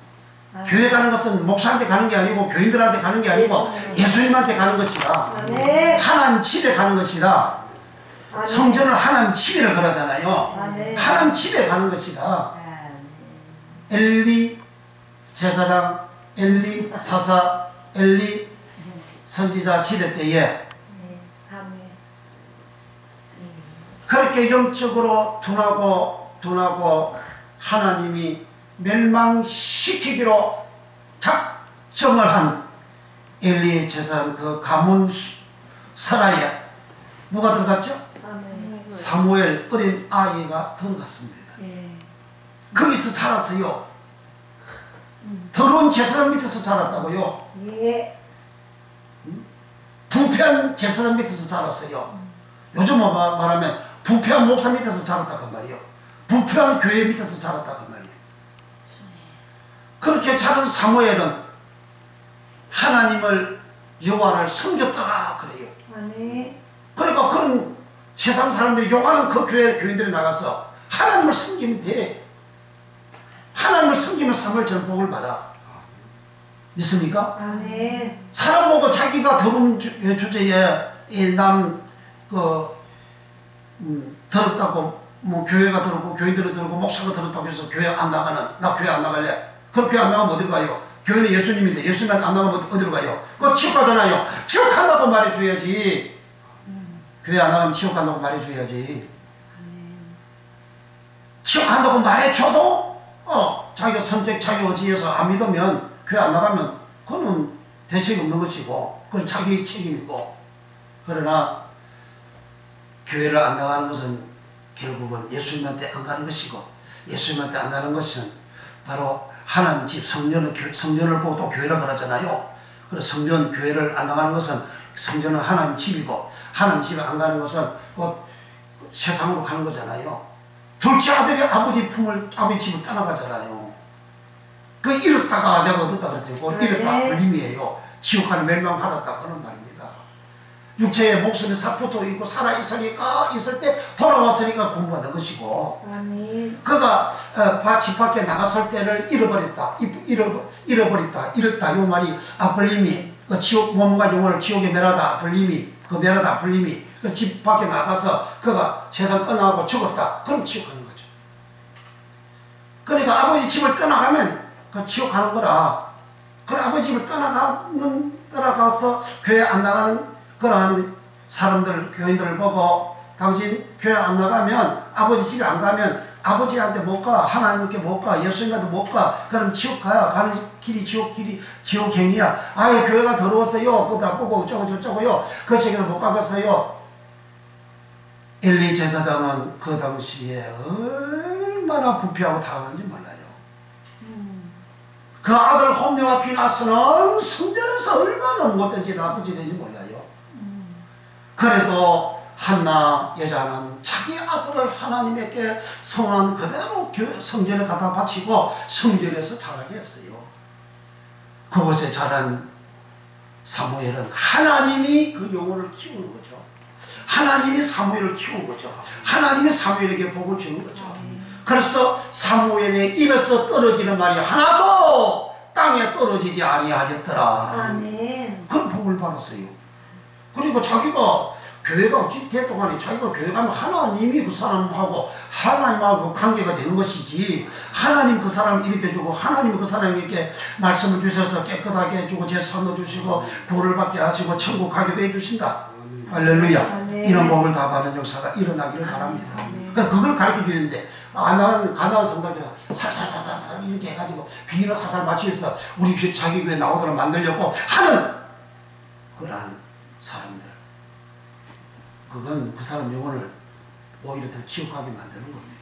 교회 가는 것은 목사한테 가는 게 아니고 교인들한테 가는 게 아니고 예수님한테 가는 것이다. 하나님 집에 가는 것이다. 성전을 하나님 집에를 그러잖아요. 하나님 집에 가는 것이다. 엘리 제사장, 엘리 사사, 엘리 선지자 시대 때에 그렇게 영적으로 둔하고 하나님이 멸망시키기로 작정을 한 엘리의 제사장 그 가문 설아에 누가 들어갔죠? 사무엘 어린 아이가 들어갔습니다. 거기서 자랐어요. 더러운 제사장 밑에서 자랐다고요. 부패한 제사장 밑에서 자랐어요. 요즘 말하면 부패한 목사 밑에서 자랐다고 말이요. 부패한 교회 밑에서 자랐다고 말이요. 그렇게 자란 사무엘은 하나님을 여호와를 섬겼더라 그래요. 그러니까 그런 세상 사람들이 욕하는 그 교회 교인들이 나가서 하나님을 섬기면 돼. 하나님을 섬기면 사무엘처럼 복을 받아. 믿습니까? 사람 보고 자기가 더러운 주제에 더럽다고 교회가 더럽고 교인들이 더럽고 목사가 더럽다고 해서 교회 안 나가는 나 교회 안 나갈래. 그럼 교회 안 나가면 어디로 가요? 교회는 예수님인데 예수님한테 안 나가면 어디로 가요? 그거 지옥 가잖아요. 지옥 간다고 말해줘야지. 교회 안 나가면 지옥 간다고 말해줘야지. 지옥 간다고 말해줘도 자기가 선택 자기 의지에서 안 믿으면 교회 안 나가면 그거는 대책이 없는 것이고 그건 자기 책임이고. 그러나 교회를 안 나가는 것은 결국은 예수님한테 안 가는 것이고 예수님한테 안 가는 것은 바로 하나님 집 성전을 보고 또 교회라 그러잖아요. 그래서 성전 교회를 안 나가는 것은 성전은 하나님 집이고 하나님 집에 안 가는 것은 세상으로 가는 거잖아요. 둘째 아들이 아버지 집을 떠나가잖아요. 그 잃었다가 내가 얻었다 그랬더니 그걸 잃었다 불림이에요. 지옥하는 멸망받았다 그런 말입니다. 육체의 목숨의 사표도 있고 살아있으니까 있을 때 돌아왔으니까 공부하는 것이고 그가 집 밖에 나갔을 때를 잃어버렸다 이 말이 아플림이 그 지옥 몸과 영혼을 지옥에 멸하다 아플림이 그 멸하다 아플림이 그 집 밖에 나가서 그가 세상 떠나고 죽었다. 그럼 지옥 가는 거죠. 그러니까 아버지 집을 떠나가면 그 지옥 가는 거라. 그래 아버지 집을 떠나가서 교회 안 나가는 그러한 사람들 교인들을 보고 당신 교회 안 나가면 아버지 집에 안 가면 아버지한테 못 가 하나님께 못 가 예수님한테 못 가 그럼 지옥 가야 가는 길이 지옥행이야. 아예 교회가 더러웠어요. 그거 나쁘고 어쩌고 저쩌고요. 그 시기에 못 가겠어요. 엘리 제사장은 그 당시에 얼마나 부패하고 당한지 몰라요. 그 아들 홈리와 비나스는 성전에서 얼마나 못된지 나쁜지 된지 몰라요. 그래도 한나 여자는 자기 아들을 하나님께 성한 그대로 성전에 갖다 바치고 성전에서 자라게 했어요. 그곳에 자란 사무엘은 하나님이 그 영혼을 키우는 거죠. 하나님이 사무엘을 키운 거죠. 하나님이 사무엘에게 복을 주는 거죠. 그래서 사무엘의 입에서 떨어지는 말이 하나도 땅에 떨어지지 아니하였더라. 아멘. 그런 복을 받았어요. 그리고 자기가 교회가 어찌 됐동안에 자기가 교회 가면 하나님이 그 사람하고 하나님하고 관계가 되는 것이지, 하나님 그 사람을 일으켜주고 하나님 그 사람에게 말씀을 주셔서 깨끗하게 해주고 제사도 주시고 구원을 받게 하시고 천국 가게도 해주신다. 할렐루야. 아멘. 이런 복을 다 받은 역사가 일어나기를 바랍니다. 그러니까 그걸 가르쳐 주는데, 가나안 성도들이 살살살살 이렇게 해가지고 비닐을 살살 맞춰서 우리 자기 교회 나오도록 만들려고 하는 그러한 사람들, 그건 그 사람 영혼을 오히려 더 지옥하게 만드는 겁니다.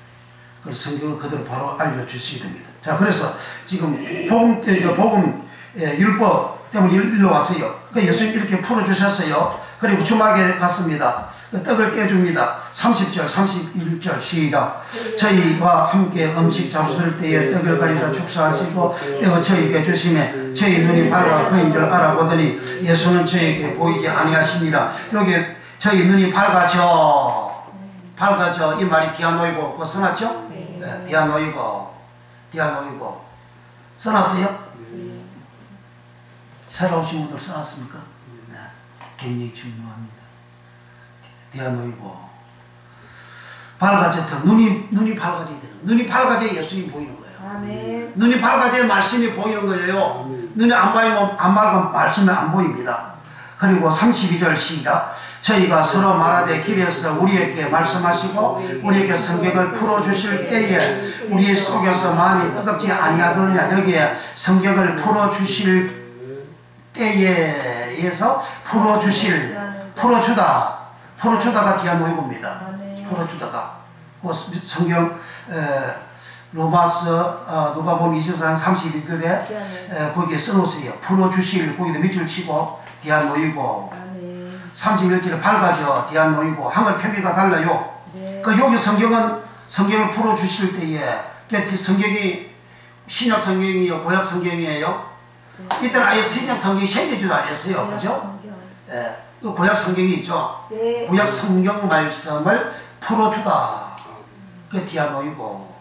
그래서 성경은 그대로 바로 알려주셔야 됩니다. 자, 그래서 지금 복음 율법 때문에 일로 왔어요. 예수님 이렇게 풀어주셨어요. 그리고 주막에 갔습니다. 떡을 떼줍니다. 30절, 31절 시작. 저희와 함께 음식 잡수실 때에 떡을 가지사 축사하시고 떼어 저희에게 주시매 저희 눈이 밝아 그인 줄 알아보더니 예수는 저희에게 보이지 아니하시니라. 여기 저희 눈이 밝아져. 이 말이 디아노이고 그거 써놨죠? 네, 디아노이고 써놨어요? 새로 오신 분들 써놨습니까? 네, 굉장히 중요합니다. 디아노이고 밝아졌다. 눈이 밝아져야 되는, 눈이 밝아져야 예수님이 보이는 거예요. 아멘. 눈이 밝아져야 말씀이 보이는 거예요. 눈이 안 밝으면 말씀이 안 보입니다. 그리고 32절 시작. 저희가 서로 말하되 길에서 우리에게 말씀하시고 우리에게 성경을 풀어주실 때에 우리 속에서 마음이 뜨겁지 아니하더냐. 여기에 성경을 풀어주실 때에서 풀어주다가 디아노이고입니다. 풀어주다가 그 성경 로마서 누가복음 24장 32절에 거기에 써놓으세요. 풀어주실, 거기다 밑줄 치고 디아노이고. 31절에 밝아져 디아노이고. 한글 표기가 달라요. 네. 그 여기 성경을 풀어주실 때에 성경이 신약 성경이요 구약 성경이에요. 이때는 아예 신약 성경이 생기지도 않았어요. 그죠? 예, 구약 성경이 있죠. 네. 구약 성경 말씀을 풀어주다. 그게 디아노이고.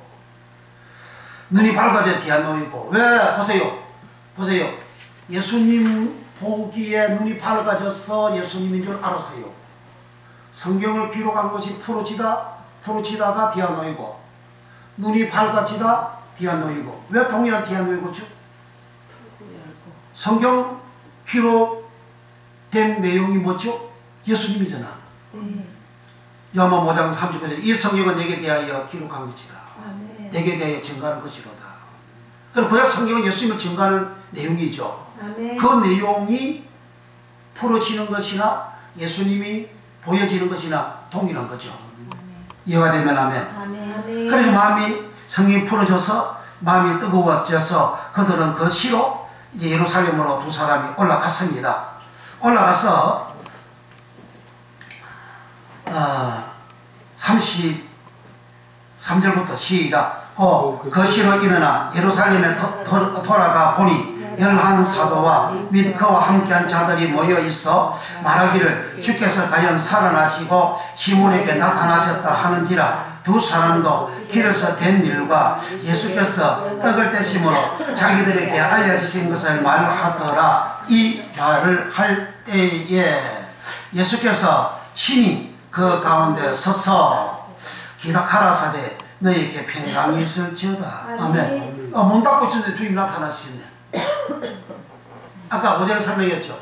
눈이 밝아져 디아노이고. 왜? 보세요. 예수님 보기에 눈이 밝아져서 예수님인 줄 알았어요. 성경을 기록한 것이 풀어지다가 디아노이고. 눈이 밝아지다 디아노이고. 왜 동일한 디아노이고죠? 성경 기록된 내용이 뭐죠? 예수님이잖아. 요한복음 5장 39절 이 성경은 내게 대하여 기록한 것이다. 아멘. 내게 대하여 증가하는 것이로다. 그리고 구약 성경은 예수님을 증가하는 내용이죠. 아멘. 그 내용이 풀어지는 것이나 예수님이 보여지는 것이나 동일한 거죠. 이해가 되면 아멘. 아멘. 그리고 성경이 풀어져서 마음이 뜨거워져서 그들은 그 시로 이제 예루살렘으로 두 사람이 올라갔습니다. 올라가서 33절부터 시작. 그 시로 일어나 예루살렘에 돌아가 보니 11 사도와 및 그와 함께한 자들이 모여 있어 말하기를 주께서 과연 살아나시고 시몬에게 나타나셨다 하는지라. 두 사람도 길에서 된 일과 예수께서 떡을 떼심으로 자기들에게 알려주신 것을 말하더라. 이 말을 할 때에 예수께서 친히 그 가운데 서서 기다카라사대 너에게 평강이 있을지어다. 아멘. 문 닫고 있었는데 주님 나타나시네. 아까 5절에 설명했죠.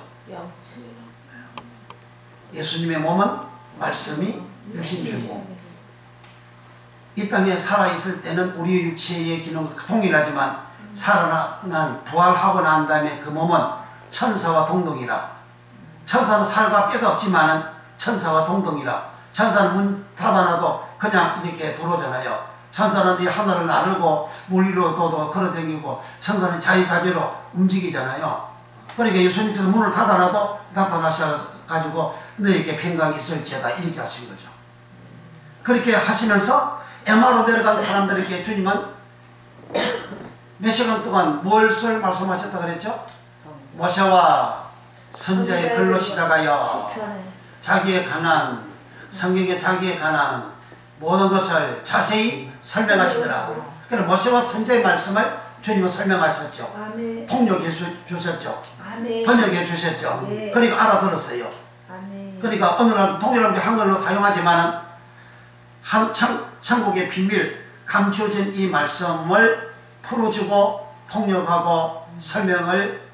예수님의 몸은 말씀이 육신이고 이 땅에 살아있을 때는 우리의 육체의 기능과 동일하지만 살아난 부활하고 난 다음에 그 몸은 천사와 동등이라. 천사는 살과 뼈가 없지만은 천사와 동등이라. 천사는 문 닫아놔도 그냥 이렇게 들어오잖아요. 천사는 이 하늘을 나르고 물 위로 또 걸어다니고 천사는 자유자재로 움직이잖아요. 그러니까 예수님께서 문을 닫아놔도 나타나셔가지고 너에게 평강이 있을지어다 이렇게 하신 거죠. 그렇게 하시면서 에마로 내려간 사람들에게 주님은 몇 시간 동안 무엇을 말씀하셨다 그랬죠? 모세와 선지자의 글로 시작하여 시편에 자기에 관한 성경에 자기에 관한 모든 것을 자세히 설명하시더라. 그래서 모세와 선지자의 말씀을 주님은 설명하셨죠. 아멘. 통역해 주셨죠. 아멘. 번역해 주셨죠. 네. 그러니까 알아들었어요. 아멘. 그러니까 오늘날 통일하는 한글로 사용하지만은 천국의 비밀 감추어진 이 말씀을 풀어주고 통역하고 설명을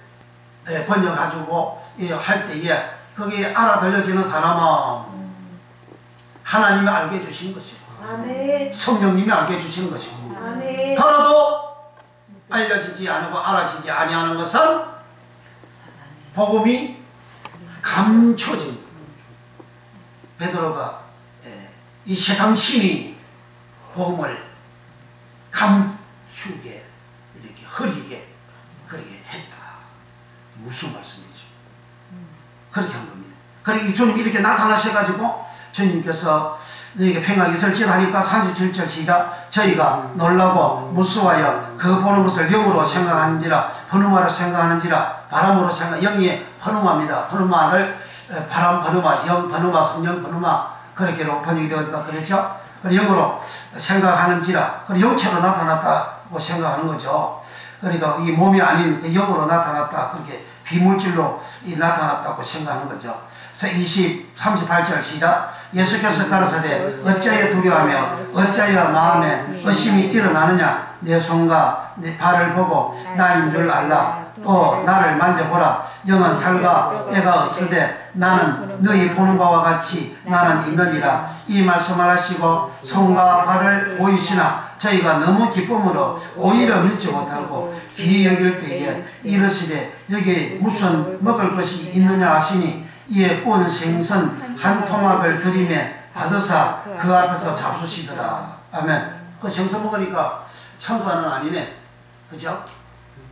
번역해주고 할 때에 거기에 알아들려지는 사람은 하나님이 알게 해주신 것이고 아멘. 성령님이 알게 해주신 것이고 아멘. 더라도 알려지지 않고 알아지지 아니하는 것은 복음이 감춰진 베드로가 이 세상 신이 복음을 감추게 이렇게 흐리게 그렇게 했다. 무슨 말씀이죠? 그렇게 한 겁니다. 그러니까 주님 이렇게 나타나셔가지고 주님께서 너희에게 평강이 있을지다 하니까 37절 시작. 저희가 놀라고 무수하여 그 보는 것을 영으로 생각하는지라 번음화로 생각하는지라 바람으로 영이 번음화입니다. 번음화를 바람 번음화, 영 번음화, 성령 번음화 그렇게로 번역이 되었다 그랬죠. 영으로 생각하는지라 영체로 나타났다고 생각하는 거죠. 그러니까 이 몸이 아닌 영으로 나타났다 그렇게 비물질로 나타났다고 생각하는 거죠. 38절 시작. 예수께서 가라사대 어찌하여 두려워하며 어찌하여 마음에 의심이 일어나느냐. 내 손과 내 발을 보고 나인 줄 알라. 또 나를 만져보라. 영은 살과 뼈가 없으되 나는 너희 보는 바와 같이 나는 있느니라. 이 말씀을 하시고 손과 발을 보이시나 저희가 너무 기쁨으로 오히려 믿지 못하고 귀히 여길 때에 이르시되 여기 무슨 먹을 것이 있느냐 하시니 이에 구운 생선 한 토막을 들이매 받으사 그 앞에서 잡수시더라. 아멘. 그 생선 먹으니까 천사는 아니네. 그죠?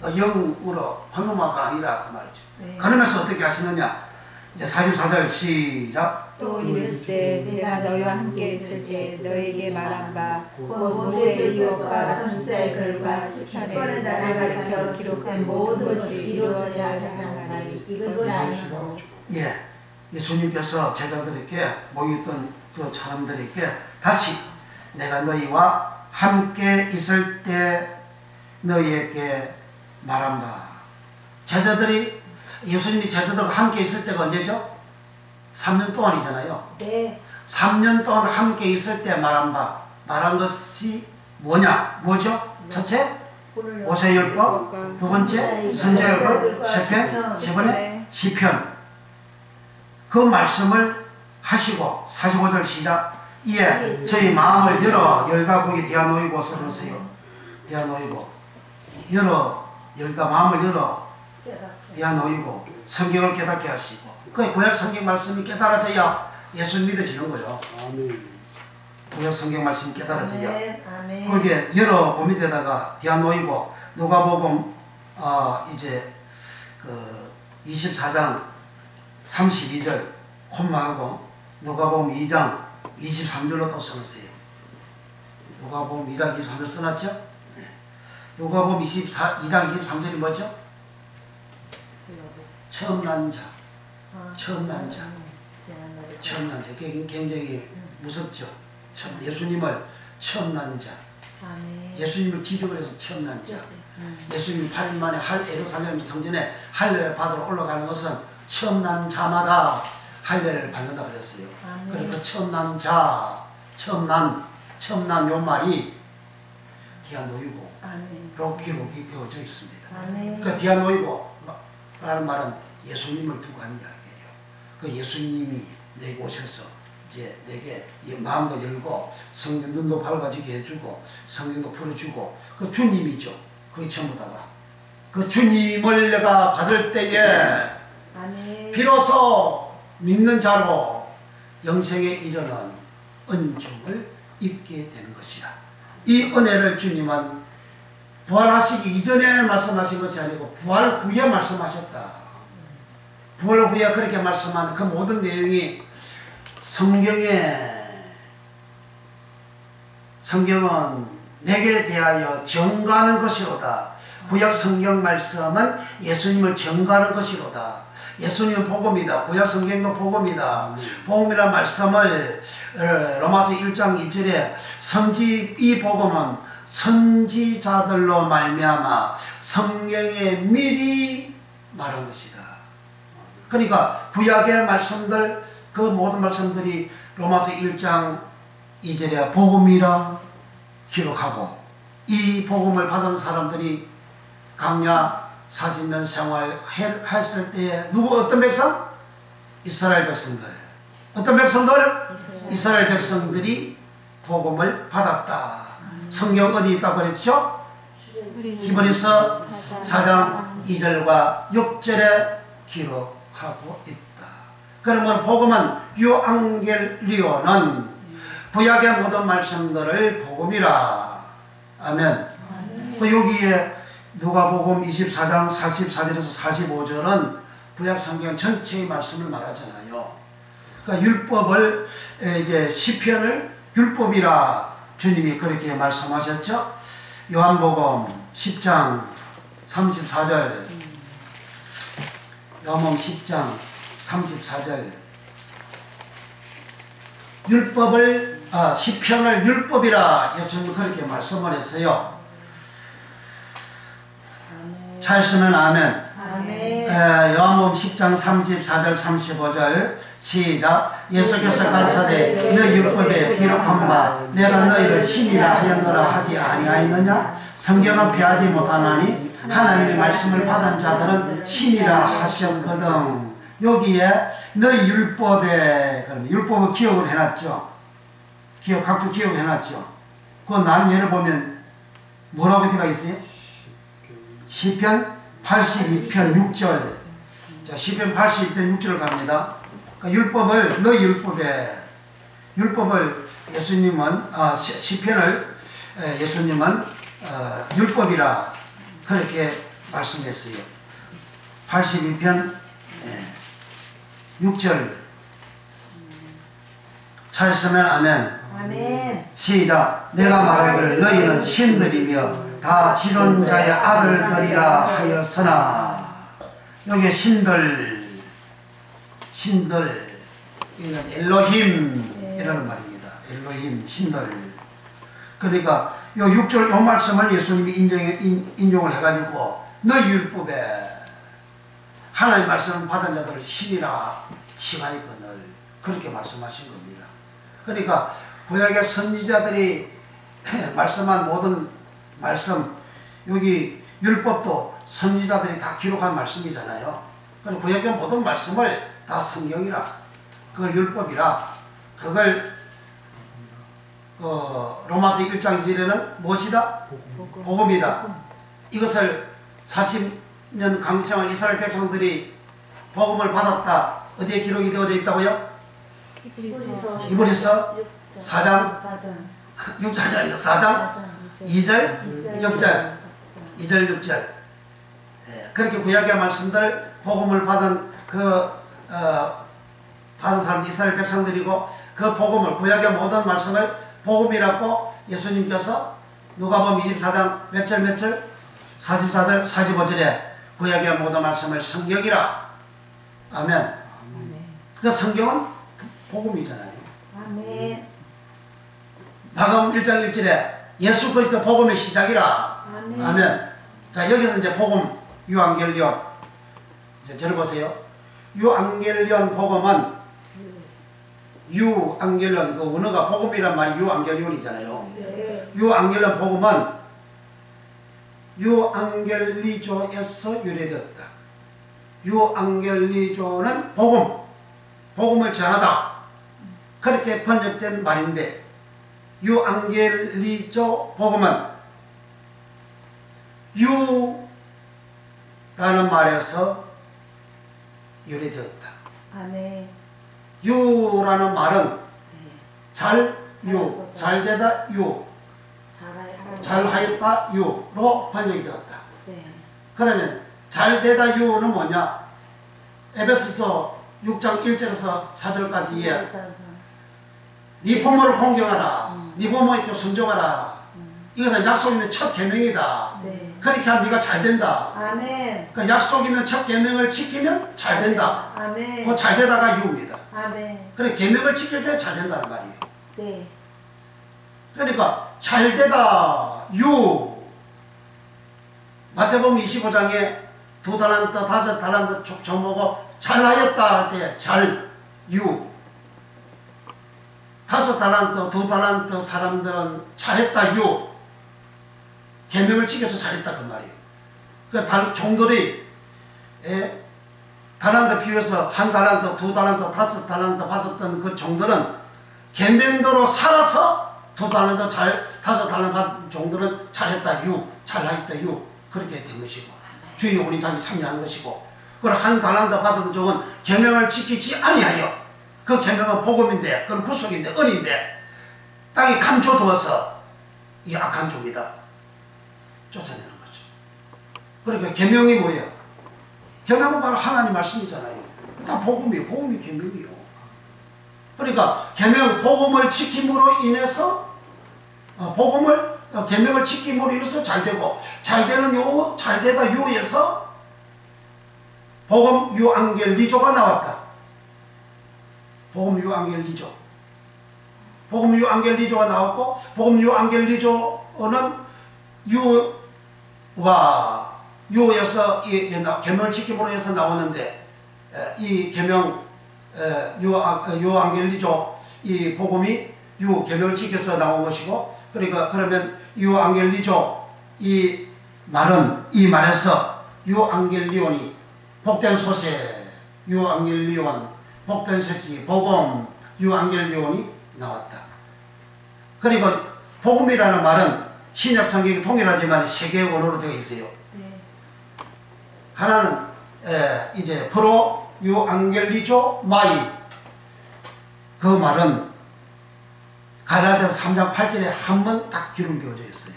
영으로 번음화가 아니라 그 말이죠. 네. 그러면서 어떻게 하시느냐. 이제 44절 시작. 또 이르시되 내가 너희와 함께 있을 때 너희에게 말한 바 곧 모세의 율법과 선지자의 글과 시편에 나를 가리켜 기록된 모든 것이 이루어져야 하나니 이것이 아니고. 예, 예수님께서 제자들에게 모였던 그 사람들에게 다시 내가 너희와 함께 있을 때 너희에게 말한 바. 제자들이 예수님이 제자들과 함께 있을 때가 언제죠? 3년 동안이잖아요. 네. 3년 동안 함께 있을 때 말한 바. 말한 것이 뭐냐? 뭐죠? 첫째, 모세율법. 두 번째, 선지자율법. 세 번째, 시편. 그 말씀을 하시고 45절 시작. 이에 저희 마음을 열어 열과 거기 대하노이고 서러세요. 대하노이고 열과 마음을 열어 대하노이고 성경을 깨닫게 하시고 그 구약 성경 말씀이 깨달아져야 예수 믿어지는 거죠. 구약 성경 말씀이 깨달아져야. 그게 열어 그 밑에다가 대하노이고 누가복음 이제 그 24장 32절 콤마하고 누가복음 2장 23절로 또 써놓으세요. 누가복음 2장 23절 써놨죠? 네. 누가복음 2장 23절이 뭐죠? 처음 난 자. 처음 난 자. 처음 난 자. 그게 굉장히 무섭죠. 예수님을 처음 난 자. 예수님을 지적을 해서 처음 난 자. 예수님 8일 만에 예루살렘 성전에 할례를 받으러 올라가는 것은 처음 난 자마다 할례를 받는다 그랬어요. 그러니까 처음 난 자, 처음 난 요 말이 디아노이고 로 기록이 되어져 있습니다. 그러니까 디아노이고 라는 말은 예수님을 두고 한 이야기예요. 그 예수님이 내게 오셔서 이제 내게 마음도 열고 성령 눈도 밝아지게 해주고 성령도 풀어주고 그 주님이죠. 그게 전부 다가 그 주님을 내가 받을 때에 비로소 믿는 자로 영생에 이르는 은총을 입게 되는 것이다. 이 은혜를 주님은 부활하시기 이전에 말씀하신 것이 아니고 부활 후에 말씀하셨다. 부활 후에 그렇게 말씀한 그 모든 내용이 성경은 내게 대하여 정가하는 것이로다. 구약 성경 말씀은 예수님을 증거하는 것이로다. 예수님은 복음이다. 구약 성경도 복음이다. 복음이라는 말씀을 로마서 1장 2절에 이 복음은 선지자들로 말미암아 성경에 미리 말한 것이다. 그러니까 구약의 말씀들, 그 모든 말씀들이 로마서 1장 2절에 복음이라 기록하고, 이 복음을 받은 사람들이 광야 40년 생활했을 때에 어떤 백성? 이스라엘 백성들. 어떤 백성들? 이스라엘 백성들이 복음을 받았다. 성경 어디 있다고 그랬죠? 히브리서 4장 2절과 6절에 기록하고 있다. 그러면 복음은 유앙겔리오는 구약의 모든 말씀들을 복음이라. 아멘. 또 여기에 누가복음 24장 44절에서 45절은 구약 성경 전체의 말씀을 말하잖아요. 그러니까 율법을 이제 시편을 율법이라 주님이 그렇게 말씀하셨죠. 요한복음 10장 34절, 요한복음 10장 34절, 율법을 시편을 율법이라 예수님은 그렇게 말씀을 했어요. 찾으시면 아멘. 요한복음 10장 34절 35절 시작. 예수께서 가라사대 너 율법에 기록한 바 내가 너희를 신이라 하였노라 하지 아니하였느냐. 성경은 비하지 못하나니 하나님의 말씀을 받은 자들은 신이라 하셨거든. 여기에 너희 율법에, 그럼 율법을 기억을 해놨죠. 각주 기억해놨죠. 그 난 예를 보면 뭐라고 되어 있어요? 시편 82편 6절. 자, 시편 82편 6절을 갑니다. 그러니까 너희 율법을 예수님은, 시편을 예수님은 율법이라 그렇게 말씀했어요. 82편 6절. 찾으시면 아멘. 아멘. 시작. 내가 말하기를 너희는 신들이며 다 지존자의 아들들이라 하였으나. 여기 신들, 이건 엘로힘이라는 말입니다. 엘로힘, 신들. 그러니까 요 6절 요 말씀을 예수님이 인용을 해가지고 너희 율법에 하나님의 말씀을 받은 자들을 신이라 칭하였거늘 그렇게 말씀하신 겁니다. 그러니까 구약의 선지자들이 말씀한 모든 말씀, 여기 율법도 선지자들이 다 기록한 말씀이잖아요. 그리고 구약의 모든 말씀을 다 성경이라, 그걸 율법이라, 그걸 로마서 1장 1절에는 무엇이다? 복음이다. 이것을 40년 강성한 이스라엘 백성들이 복음을 받았다. 어디에 기록이 되어져 있다고요? 히브리서 4장 6절, 4장 2절 6절, 2절 6절. 그렇게 구약의 말씀들, 복음을 받은 받은 사람들 이스라엘 백성들이고, 그 복음을, 구약의 모든 말씀을 복음이라고 예수님께서 누가복음 24장 몇 절? 44절 45절에 구약의 모든 말씀을 성경이라. 아멘. 그 성경은 복음이잖아요. 아멘. 마가복음 1장 1절에 예수 그리스도 복음의 시작이라. 아멘. 아멘. 자, 여기서 이제 복음 유앙겔리온, 이제 저를 보세요. 유앙겔리온 복음은, 유앙겔리온, 그 원어가 복음이란 말이 유앙겔리온이잖아요. 유앙겔리온 복음은 유앙겔리조에서 유래되었다. 유앙겔리조는 복음을 전하다. 그렇게 번역된 말인데, 유앙겔리조 복음은 유라는 말에서 유래되었다. 아멘. 유라는 말은 잘되다 유, 잘하였다 유로 번역이 되었다. 네. 그러면 잘되다 유는 뭐냐? 에베소서 6장 1절에서 4절까지에 네 부모를 공경하라, 네 부모에게 순종하라. 이것은 약속 있는 첫 계명이다. 네. 그렇게 하면 네가 잘 된다. 아멘. 그 약속 있는 첫 계명을 지키면 잘 된다. 아멘. 그 잘 되다가 유입니다. 아멘. 그래 계명을 지킬 때 잘 된다는 말이에요. 네. 그러니까 잘 되다 유. 마태복음 25장에 2달란트 5달란트 정보고 잘하였다 할 때 잘 유. 5달란트 2달란트 사람들은 잘했다 유. 계명을 지켜서 잘했다 그 말이에요. 그 종들이 달란트 비해서 1달란트, 2달란트, 5달란트 받았던 그 종들은 계명대로 살아서 2달란트 5달란트 받은 종들은 잘했다 유, 잘하였다 유 그렇게 된 것이고 주인이 우리 단지 참여하는 것이고 그걸 1달란트 받은 종은 계명을 지키지 아니하여 그 계명은 복음인데 그건 구속인데 은인데 땅에 감춰두어서 이 악한 종이다 쫓아내는 거죠. 그러니까 계명이 뭐예요? 계명은 바로 하나님 말씀이잖아요. 다 복음이에요. 복음이 계명이요. 그러니까 계명 복음을 지킴으로 인해서 계명을 지킴으로 인해서 잘 되고 잘 되는 요 잘되다 요에서 복음 유앙겔리조가 나왔다. 복음 유앙겔리조. 복음 유앙겔리조가 나왔고 복음 유앙겔리조는 유에서 계명을 지킴으로 해서 나오는데 이 계명 유앙겔리조 이 복음이 계명을 지켜서 나온 것이고 그러니까 그러면 유앙겔리조 이 말에서 유앙겔리온이 복된 소세 유앙겔리온 복된 소식 복음 유앙겔리온이 나왔다. 그리고 복음이라는 말은 신약 성경이 동일하지만 세 개의 원어로 되어 있어요. 네. 하나는 이제 프로 유앙겔리조 마이 그 말은 갈라디아서 3장 8절에 한 번 딱 기록되어져 있어요.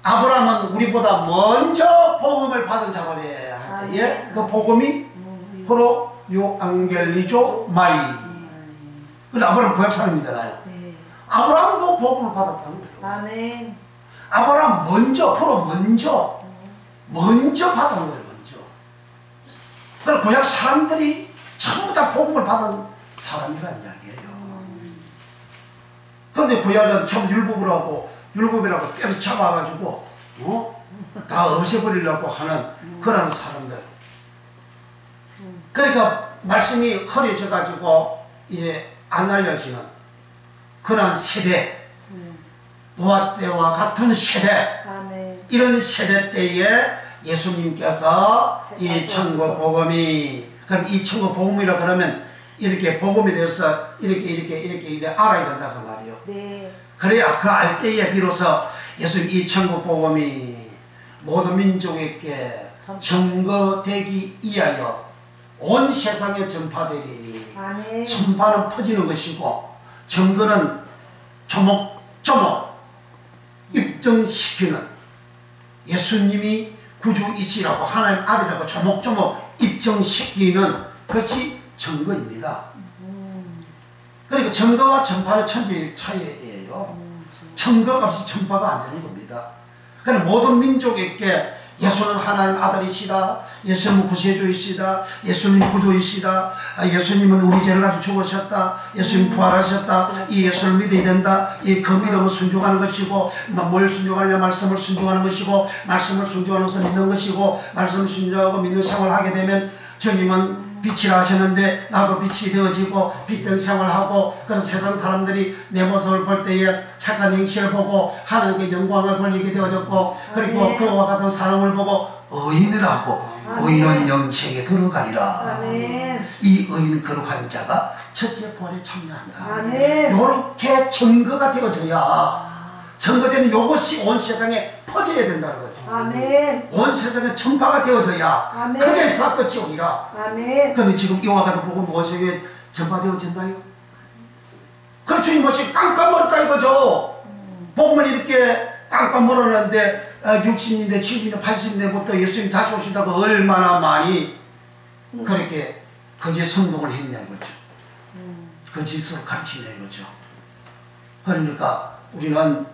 아브라함은 우리보다 먼저 복음을 받은 자거든 할 때에 그 복음이 프로 유앙겔리조 마이. 근데 아브라함은 구약 사람이잖아요. 네. 아브라함도 복음을 받았다는 거예요. 아멘. 아브라함 먼저 받은 거예요. 먼저. 그리고 구약 사람들이 전부 다 복음을 받은 사람이라는 이야기예요. 그런데 구약은 처음 율법이라고 때려잡아가지고 다 없애버리려고 하는 그런 사람들. 그러니까 말씀이 흐려져가지고 이제 안 알려지는 그런 세대, 노아 때와 같은 세대, 아멘. 이런 세대 때에 예수님께서 이 천국 복음이, 그럼 이 천국 복음이라 그러면 이렇게 복음에 대해서 이렇게 알아야 된다 그 말이요. 네. 그래야 그 알 때에 비로소 예수님 이 천국 복음이 모든 민족에게 증거되기 위하여 온 세상에 전파되리니 아멘. 전파는 퍼지는 것이고 증거는 조목조목 입증시키는 예수님이 구주이시라고 하나님 아들이라고 조목조목 입증시키는 것이 증거입니다. 그러니까 증거와 전파는 천지의 차이예요. 증거가 없이 전파가 안 되는 겁니다. 그러니까 모든 민족에게 예수는 하나님 아들이시다. 예수님은 구세주이시다. 예수님 구주이시다. 예수님은 우리 죄를 가지고 죽으셨다. 예수님 부활하셨다. 이 예수를 믿어야 된다. 이 그 믿음을 순종하는 것이고 뭘 순종하느냐 말씀을 순종하는 것이고 말씀을 순종하는 것을 믿는 것이고 말씀을 순종하고 믿는 생활을 하게 되면 주님은 빛이라 하셨는데 나도 빛이 되어지고 빛된 생활하고 그런 세상 사람들이 내 모습을 볼 때에 착한 행실을 보고 하나님께 영광을 돌리게 되어졌고 그리고 그와 같은 사람을 보고 의인이라고 의인은 영생에 들어가리라. 아멘. 이 의인 거룩한 자가 첫째 부활에 참여한다. 아멘. 이렇게 증거가 되어져야 증거되는 이것이 온 세상에 퍼져야 된다는 거죠. 아멘. 온 세상에 전파가 되어져야 아멘. 그제서 끝이 오리라. 아멘. 그런데 지금 이와 같은 복음 무엇에게 전파되어진다요? 그럼 주님 무엇이 깜깜멀었다 이거죠. 복음을 이렇게 깜깜멀었는데 60년대 70년대 80년대부터 예수님 다시 오신다고 얼마나 많이 그렇게 거짓 선동을 했냐 이거죠. 거짓으로 가르치냐 이거죠. 그러니까 우리는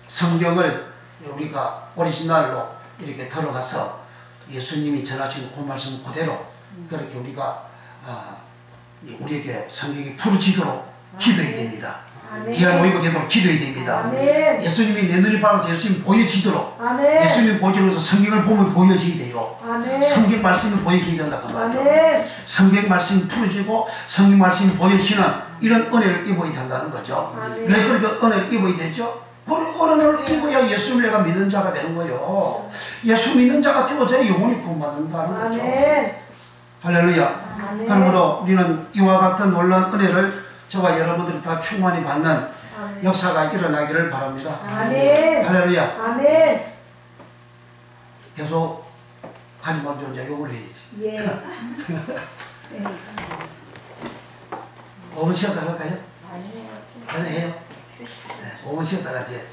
성경을 우리가 오리지널로 이렇게 들어가서 예수님이 전하신 그 말씀 그대로 그렇게 우리가 우리에게 성경이 부르짖도록 기도해야 됩니다. 귀한 모임이 되도록 기도해야 됩니다. 아멘. 예수님이 내 눈이 밝아서 예수님 보여지도록 아멘. 예수님 보여지면서 성경을 보면 보여지게 돼요. 아멘. 성경 말씀이 보여지게 된다 그 말이에요. 아멘. 성경 말씀이 풀어지고 성경 말씀이 보여지는 이런 은혜를 입어야 된다는 거죠. 아멘. 왜 그렇게 은혜를 입어야 되죠? 그 은혜를 입어야 예수를 내가 믿는 자가 되는 거예요. 예수 믿는 자가 되어져야 영혼이 구원받는다는 거죠. 아멘. 할렐루야. 아멘. 그러므로 우리는 이와 같은 놀라운 은혜를 저와 여러분들이 다 충만히 받는 아멘. 역사가 일어나기를 바랍니다. 아멘. 할렐루야. 아멘. 계속 하지 말고 이제 욕을 해야지. 예. 5분 쉬었다 갈까요? 아니에요. 그냥 해요. 네, 5분 쉬었다가 이제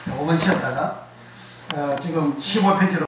5분 쉬었다가 지금 15페이지로